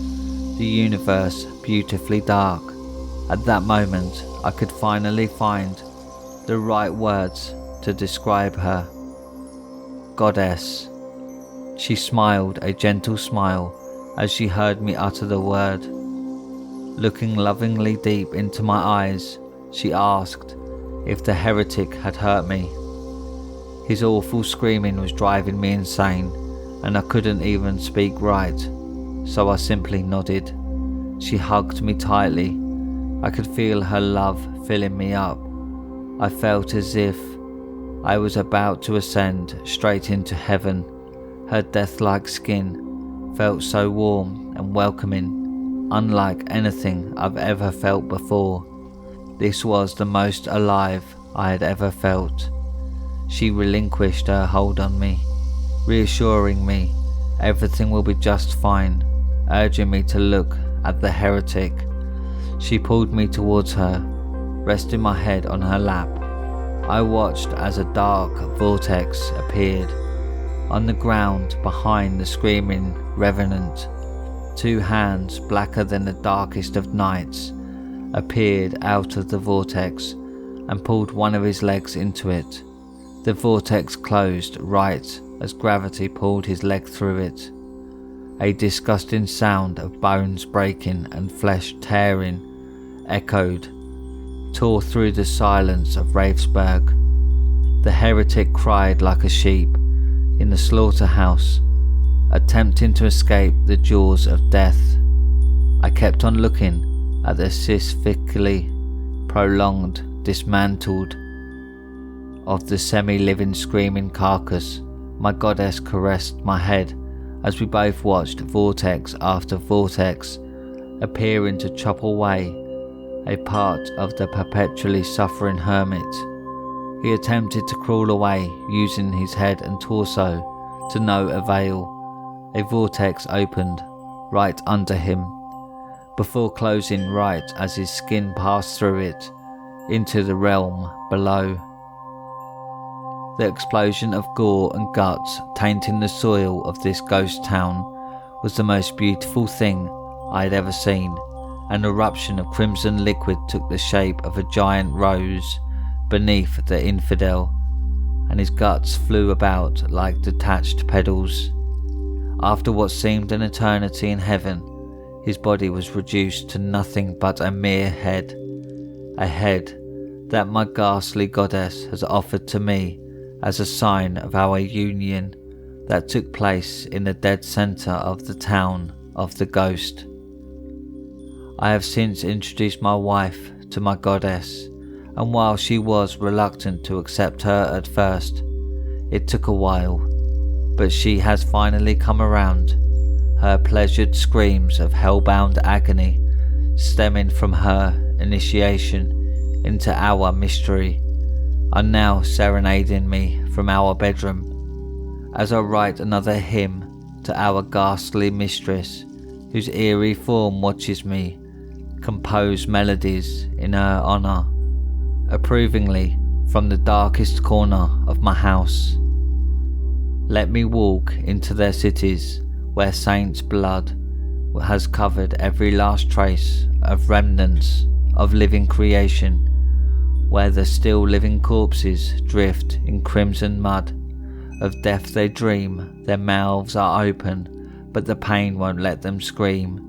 the universe beautifully dark. At that moment, I could finally find the right words to describe her. Goddess. She smiled a gentle smile as she heard me utter the word. Looking lovingly deep into my eyes, she asked if the heretic had hurt me. His awful screaming was driving me insane, and I couldn't even speak right, so I simply nodded. She hugged me tightly. I could feel her love filling me up. I felt as if I was about to ascend straight into heaven. Her death-like skin felt so warm and welcoming, unlike anything I've ever felt before. This was the most alive I had ever felt. She relinquished her hold on me, reassuring me everything will be just fine, urging me to look at the heretic. She pulled me towards her, resting my head on her lap. I watched as a dark vortex appeared on the ground behind the screaming revenant. 2 hands, blacker than the darkest of nights, appeared out of the vortex and pulled one of his legs into it. The vortex closed right as gravity pulled his leg through it. A disgusting sound of bones breaking and flesh tearing echoed tore through the silence of Ravensburg. The heretic cried like a sheep in the slaughterhouse, attempting to escape the jaws of death. I kept on looking at the sisyphically prolonged, dismantled of the semi-living screaming carcass. My goddess caressed my head as we both watched vortex after vortex appearing to chop away a part of the perpetually suffering hermit. He attempted to crawl away using his head and torso, to no avail. A vortex opened right under him, before closing right as his skin passed through it into the realm below. The explosion of gore and guts tainting the soil of this ghost town was the most beautiful thing I had ever seen. An eruption of crimson liquid took the shape of a giant rose beneath the infidel, and his guts flew about like detached petals. After what seemed an eternity in heaven, his body was reduced to nothing but a mere head. A head that my ghastly goddess has offered to me as a sign of our union that took place in the dead centre of the town of the ghost. I have since introduced my wife to my goddess, and while she was reluctant to accept her at first, it took a while, but she has finally come around. Her pleasured screams of hellbound agony stemming from her initiation into our mystery are now serenading me from our bedroom as I write another hymn to our ghastly mistress, whose eerie form watches me compose melodies in her honour, approvingly from the darkest corner of my house. Let me walk into their cities where saints' blood has covered every last trace of remnants of living creation, where the still living corpses drift in crimson mud. Of death they dream, their mouths are open, but the pain won't let them scream.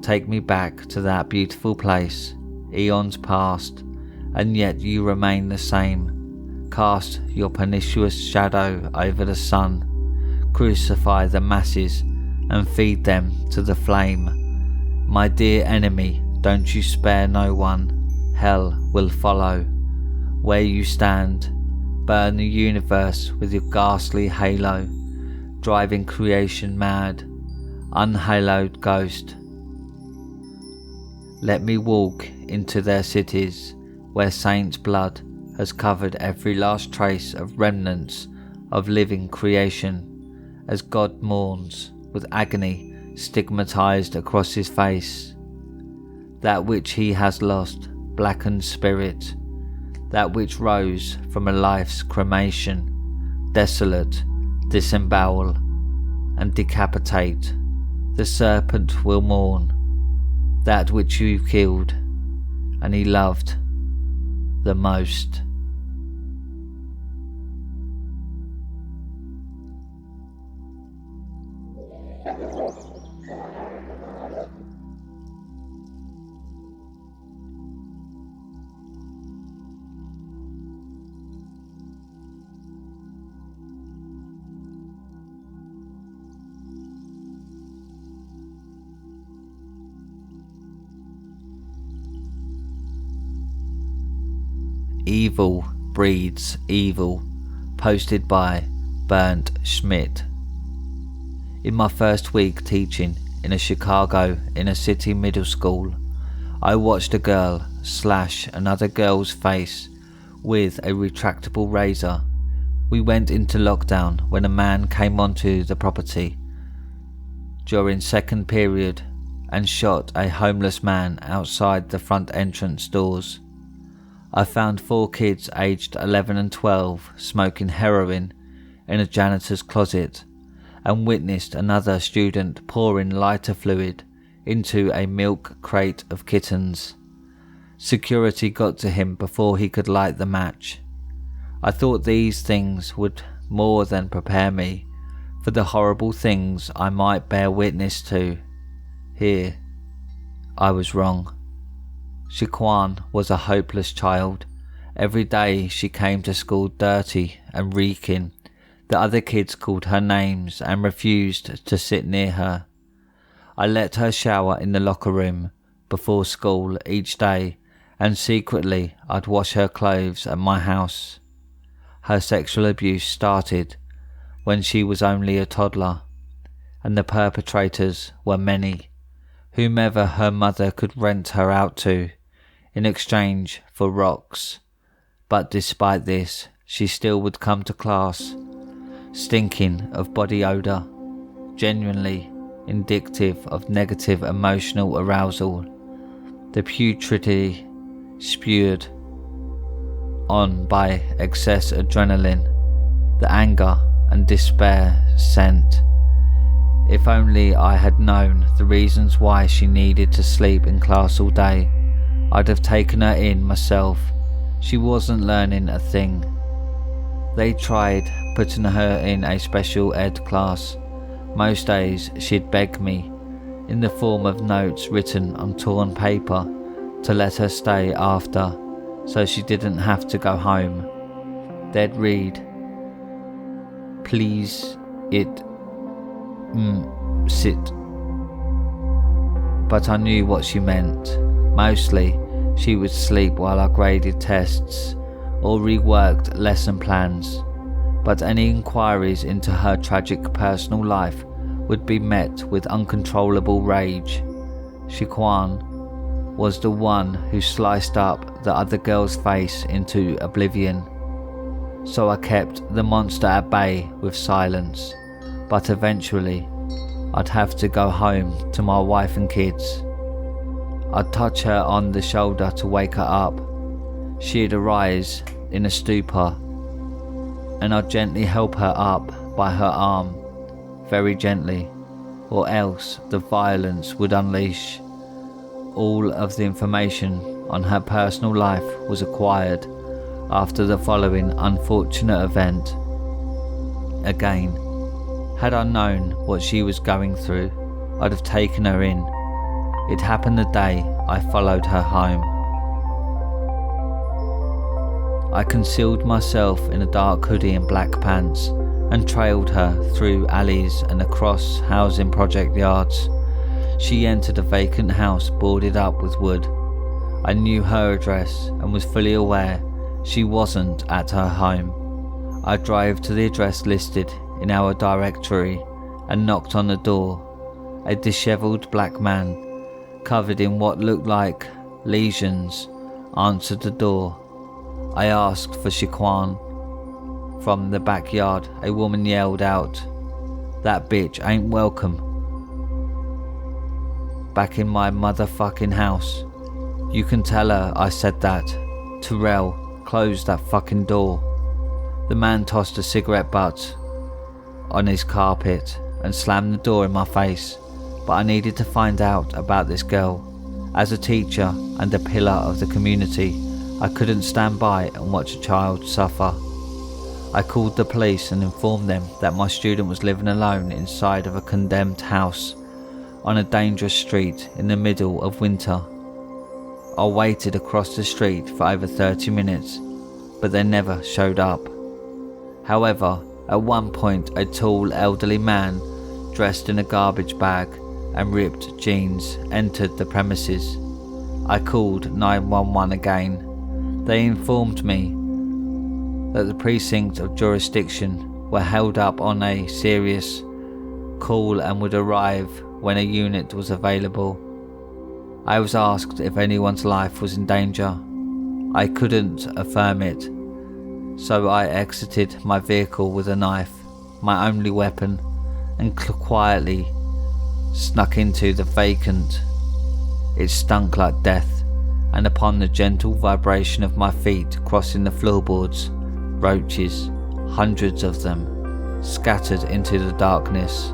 Take me back to that beautiful place, eons past, and yet you remain the same. Cast your pernicious shadow over the sun, crucify the masses and feed them to the flame. My dear enemy, don't you spare no one, hell will follow. Where you stand, burn the universe with your ghastly halo, driving creation mad, unhaloed ghost. Let me walk into their cities where saints' blood has covered every last trace of remnants of living creation, as God mourns with agony stigmatized across his face. That which he has lost, blackened spirit, that which rose from a life's cremation, desolate, disembowel and decapitate, the serpent will mourn. That which you killed, and he loved the most. Evil breeds evil, posted by Bernd Schmidt. In my first week teaching in a Chicago inner city middle school, I watched a girl slash another girl's face with a retractable razor. We went into lockdown when a man came onto the property during second period and shot a homeless man outside the front entrance doors. I found 4 kids aged 11 and 12 smoking heroin in a janitor's closet, and witnessed another student pouring lighter fluid into a milk crate of kittens. Security got to him before he could light the match. I thought these things would more than prepare me for the horrible things I might bear witness to. Here, I was wrong. Shaquan was a hopeless child. Every day she came to school dirty and reeking. The other kids called her names and refused to sit near her. I let her shower in the locker room before school each day, and secretly I'd wash her clothes at my house. Her sexual abuse started when she was only a toddler, and the perpetrators were many, whomever her mother could rent her out to in exchange for rocks. But despite this, she still would come to class, stinking of body odour, genuinely indicative of negative emotional arousal. The putridity spewed on by excess adrenaline, the anger and despair sent. If only I had known the reasons why she needed to sleep in class all day, I'd have taken her in myself. She wasn't learning a thing. They tried putting her in a special ed class. Most days she'd beg me, in the form of notes written on torn paper, to let her stay after, so she didn't have to go home. They'd read, "Please, sit." But I knew what she meant. Mostly, she would sleep while I graded tests or reworked lesson plans, but any inquiries into her tragic personal life would be met with uncontrollable rage. Shaquan was the one who sliced up the other girl's face into oblivion, so I kept the monster at bay with silence. But eventually, I'd have to go home to my wife and kids. I'd touch her on the shoulder to wake her up. She'd arise in a stupor, and I'd gently help her up by her arm, very gently, or else the violence would unleash. All of the information on her personal life was acquired after the following unfortunate event. Again, had I known what she was going through, I'd have taken her in. It happened the day I followed her home. I concealed myself in a dark hoodie and black pants and trailed her through alleys and across housing project yards. She entered a vacant house boarded up with wood. I knew her address and was fully aware she wasn't at her home. I drove to the address listed in our directory and knocked on the door. A dishevelled black man, covered in what looked like lesions, answered the door. I asked for Shaquan. From the backyard, a woman yelled out, "That bitch ain't welcome back in my motherfucking house. You can tell her I said that. Terrell, close that fucking door." The man tossed a cigarette butt on his carpet and slammed the door in my face, but I needed to find out about this girl. As a teacher and a pillar of the community, I couldn't stand by and watch a child suffer. I called the police and informed them that my student was living alone inside of a condemned house on a dangerous street in the middle of winter. I waited across the street for over 30 minutes, but they never showed up. However, at one point a tall elderly man dressed in a garbage bag and ripped jeans entered the premises. I called 911 again. They informed me that the precinct of jurisdiction were held up on a serious call and would arrive when a unit was available. I was asked if anyone's life was in danger. I couldn't affirm it, so I exited my vehicle with a knife, my only weapon, and quietly snuck into the vacant. It stunk like death, and upon the gentle vibration of my feet crossing the floorboards, roaches, hundreds of them, scattered into the darkness.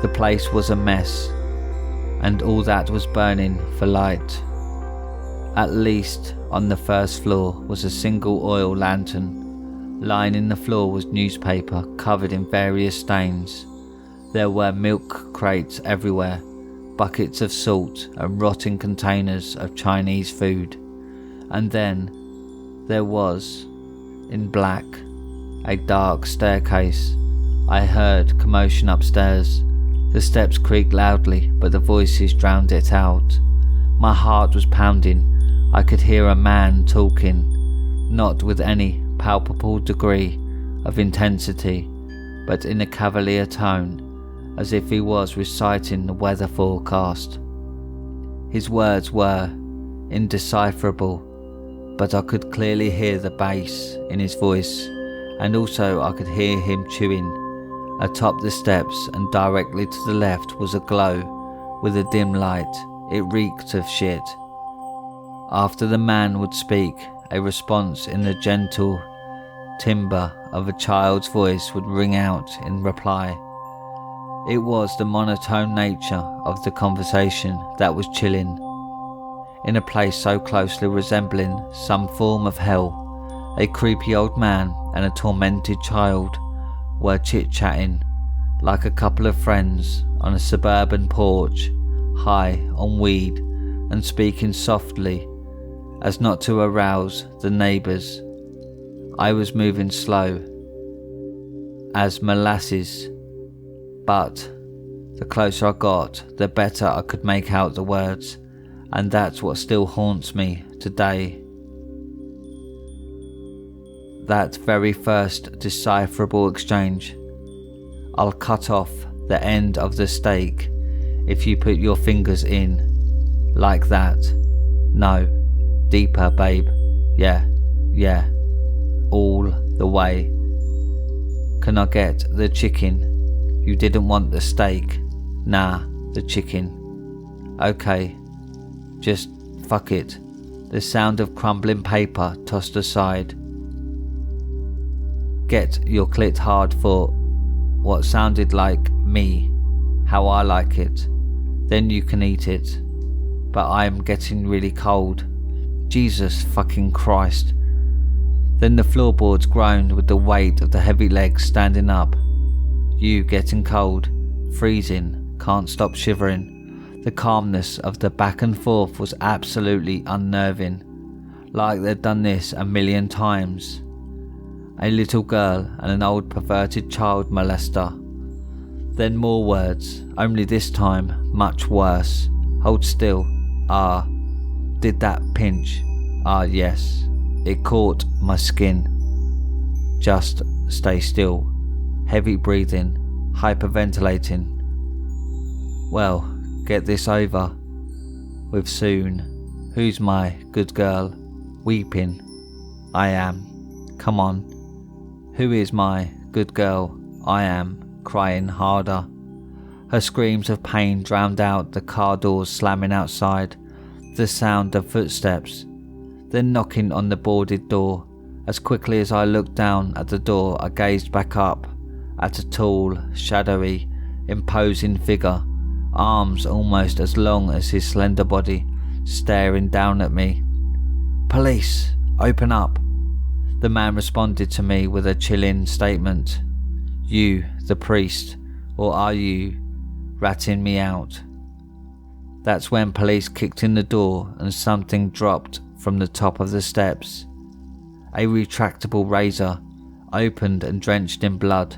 The place was a mess, and all that was burning for light. At least on the first floor was a single oil lantern. Lining the floor was newspaper covered in various stains. There were milk crates everywhere, buckets of salt and rotting containers of Chinese food. And then there was, in black, a dark staircase. I heard commotion upstairs. The steps creaked loudly, but the voices drowned it out. My heart was pounding. I could hear a man talking, not with any palpable degree of intensity, but in a cavalier tone, as if he was reciting the weather forecast. His words were indecipherable, but I could clearly hear the bass in his voice, and also I could hear him chewing. Atop the steps and directly to the left was a glow with a dim light. It reeked of shit. After the man would speak, a response in the gentle timbre of a child's voice would ring out in reply. It was the monotone nature of the conversation that was chilling. In a place so closely resembling some form of hell, a creepy old man and a tormented child were chit-chatting like a couple of friends on a suburban porch, high on weed and speaking softly as not to arouse the neighbours. I was moving slow as molasses, but the closer I got, the better I could make out the words, and that's what still haunts me today. That very first decipherable exchange. I'll cut off the end of the steak if you put your fingers in. Like that. No. Deeper, babe. Yeah. All the way. Can I get the chicken? You didn't want the steak. Nah, the chicken. Okay. Just fuck it. The sound of crumbling paper tossed aside. Get your clit hard for what sounded like me, how I like it. Then you can eat it. But I am getting really cold. Jesus fucking Christ. Then the floorboards groaned with the weight of the heavy legs standing up. You getting cold, freezing, can't stop shivering. The calmness of the back and forth was absolutely unnerving, like they'd done this a million times. A little girl and an old perverted child molester. Then more words, only this time much worse. Hold still. Ah. Did that pinch? Ah, yes. It caught my skin. Just stay still. Heavy breathing. Hyperventilating. Well, get this over with soon. Who's my good girl? Weeping. I am. Come on. Who is my good girl? I am, crying harder. Her screams of pain drowned out the car doors slamming outside, the sound of footsteps, then knocking on the boarded door. As quickly as I looked down at the door, I gazed back up at a tall, shadowy, imposing figure, arms almost as long as his slender body, staring down at me. Police, open up. The man responded to me with a chilling statement. You, the priest, or are you ratting me out? That's when police kicked in the door and something dropped from the top of the steps. A retractable razor, opened and drenched in blood.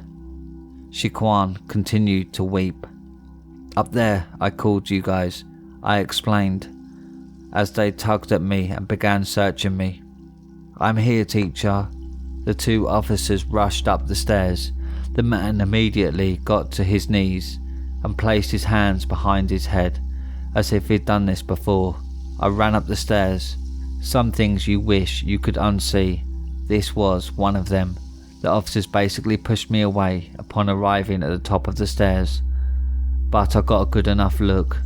Shiquan continued to weep. Up there, I called you guys, I explained, as they tugged at me and began searching me. I'm here, teacher. The two officers rushed up the stairs. The man immediately got to his knees and placed his hands behind his head, as if he'd done this before. I ran up the stairs. Some things you wish you could unsee. This was one of them. The officers basically pushed me away upon arriving at the top of the stairs, but I got a good enough look.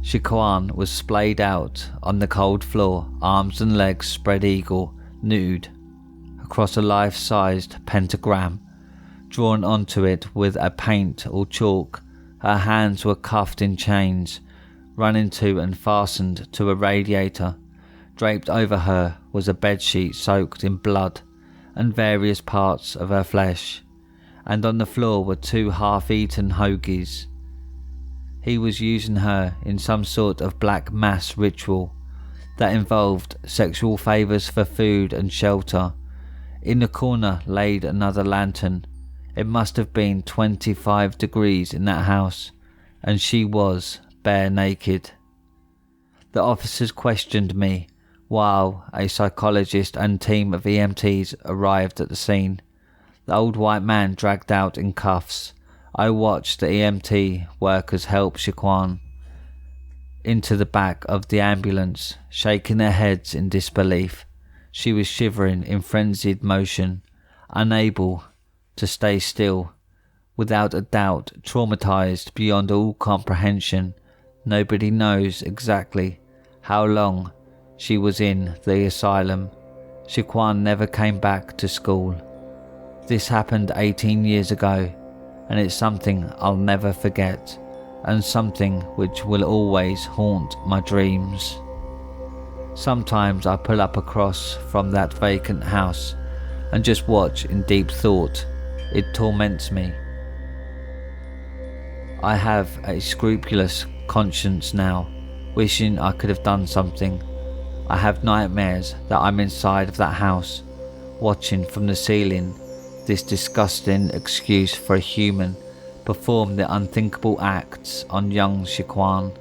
Shiquan was splayed out on the cold floor, arms and legs spread eagle, nude, across a life-sized pentagram, drawn onto it with a paint or chalk. Her hands were cuffed in chains, running to and fastened to a radiator. Draped over her was a bedsheet soaked in blood and various parts of her flesh, and on the floor were two half-eaten hoagies. he was using her in some sort of black mass ritual that involved sexual favours for food and shelter. In the corner laid another lantern. It must have been 25 degrees in that house, and she was bare naked. The officers questioned me while a psychologist and team of EMTs arrived at the scene. The old white man dragged out in cuffs. I watched the EMT workers help Shaquan into the back of the ambulance, shaking their heads in disbelief. She was shivering in frenzied motion, unable to stay still, without a doubt traumatized beyond all comprehension. Nobody knows exactly how long she was in the asylum. Shaquan never came back to school. This happened 18 years ago, and it's something I'll never forget, and something which will always haunt my dreams. Sometimes I pull up across from that vacant house and just watch in deep thought. It torments me. I have a scrupulous conscience now, wishing I could have done something. I have nightmares that I'm inside of that house, watching from the ceiling this disgusting excuse for a human perform the unthinkable acts on young Shaquan.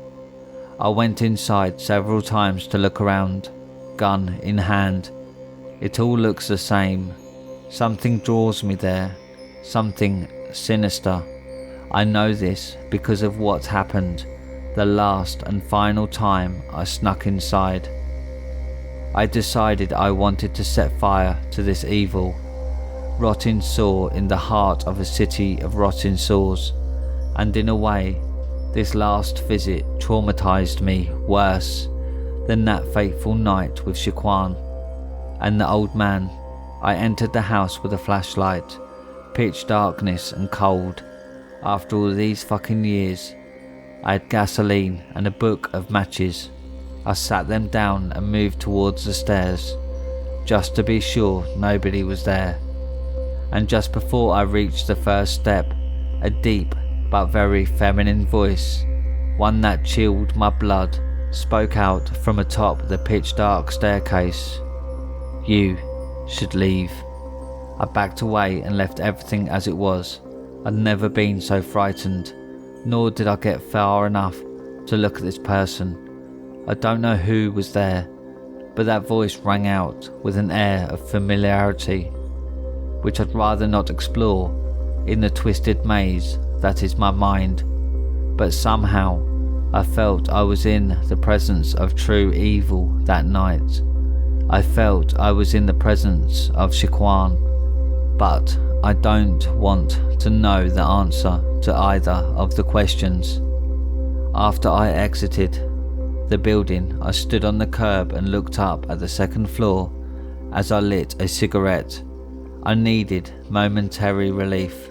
I went inside several times to look around, gun in hand. It all looks the same. Something draws me there, something sinister. I know this because of what happened the last and final time I snuck inside. I decided I wanted to set fire to this evil, rotting sore in the heart of a city of rotting sores, and in a way, this last visit traumatized me worse than that fateful night with Shaquan and the old man. I entered the house with a flashlight, pitch darkness and cold. After all these fucking years, I had gasoline and a book of matches. I sat them down and moved towards the stairs, just to be sure nobody was there. And just before I reached the first step, a deep but very feminine voice, one that chilled my blood, spoke out from atop the pitch dark staircase. "You should leave." I backed away and left everything as it was. I'd never been so frightened, nor did I get far enough to look at this person. I don't know who was there, but that voice rang out with an air of familiarity, which I'd rather not explore in the twisted maze that is my mind. But somehow I felt I was in the presence of true evil that night. I felt I was in the presence of Shaquan, but I don't want to know the answer to either of the questions. After I exited the building, I stood on the curb and looked up at the second floor as I lit a cigarette. I needed momentary relief.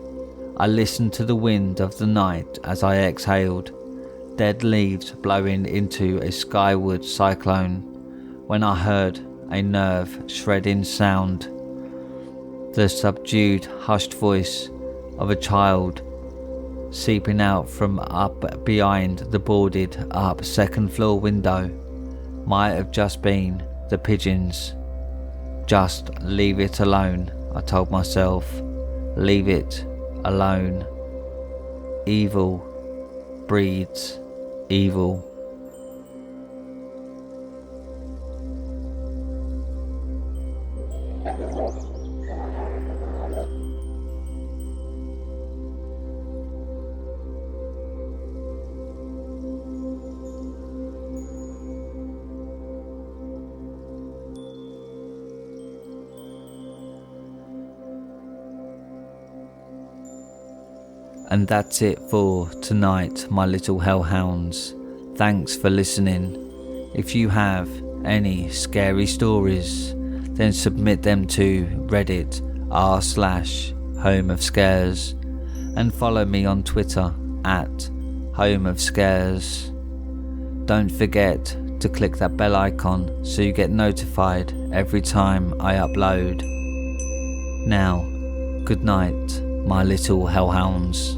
I listened to the wind of the night as I exhaled, dead leaves blowing into a skyward cyclone, when I heard a nerve-shredding sound. The subdued, hushed voice of a child seeping out from up behind the boarded up second floor window might have just been the pigeons. Just leave it alone, I told myself. Leave it alone. Evil breeds evil. And that's it for tonight, my little hellhounds. Thanks for listening. If you have any scary stories, then submit them to Reddit r/homeofscares and follow me on Twitter at homeofscares. Don't forget to click that bell icon so you get notified every time I upload. Now, good night, my little hellhounds.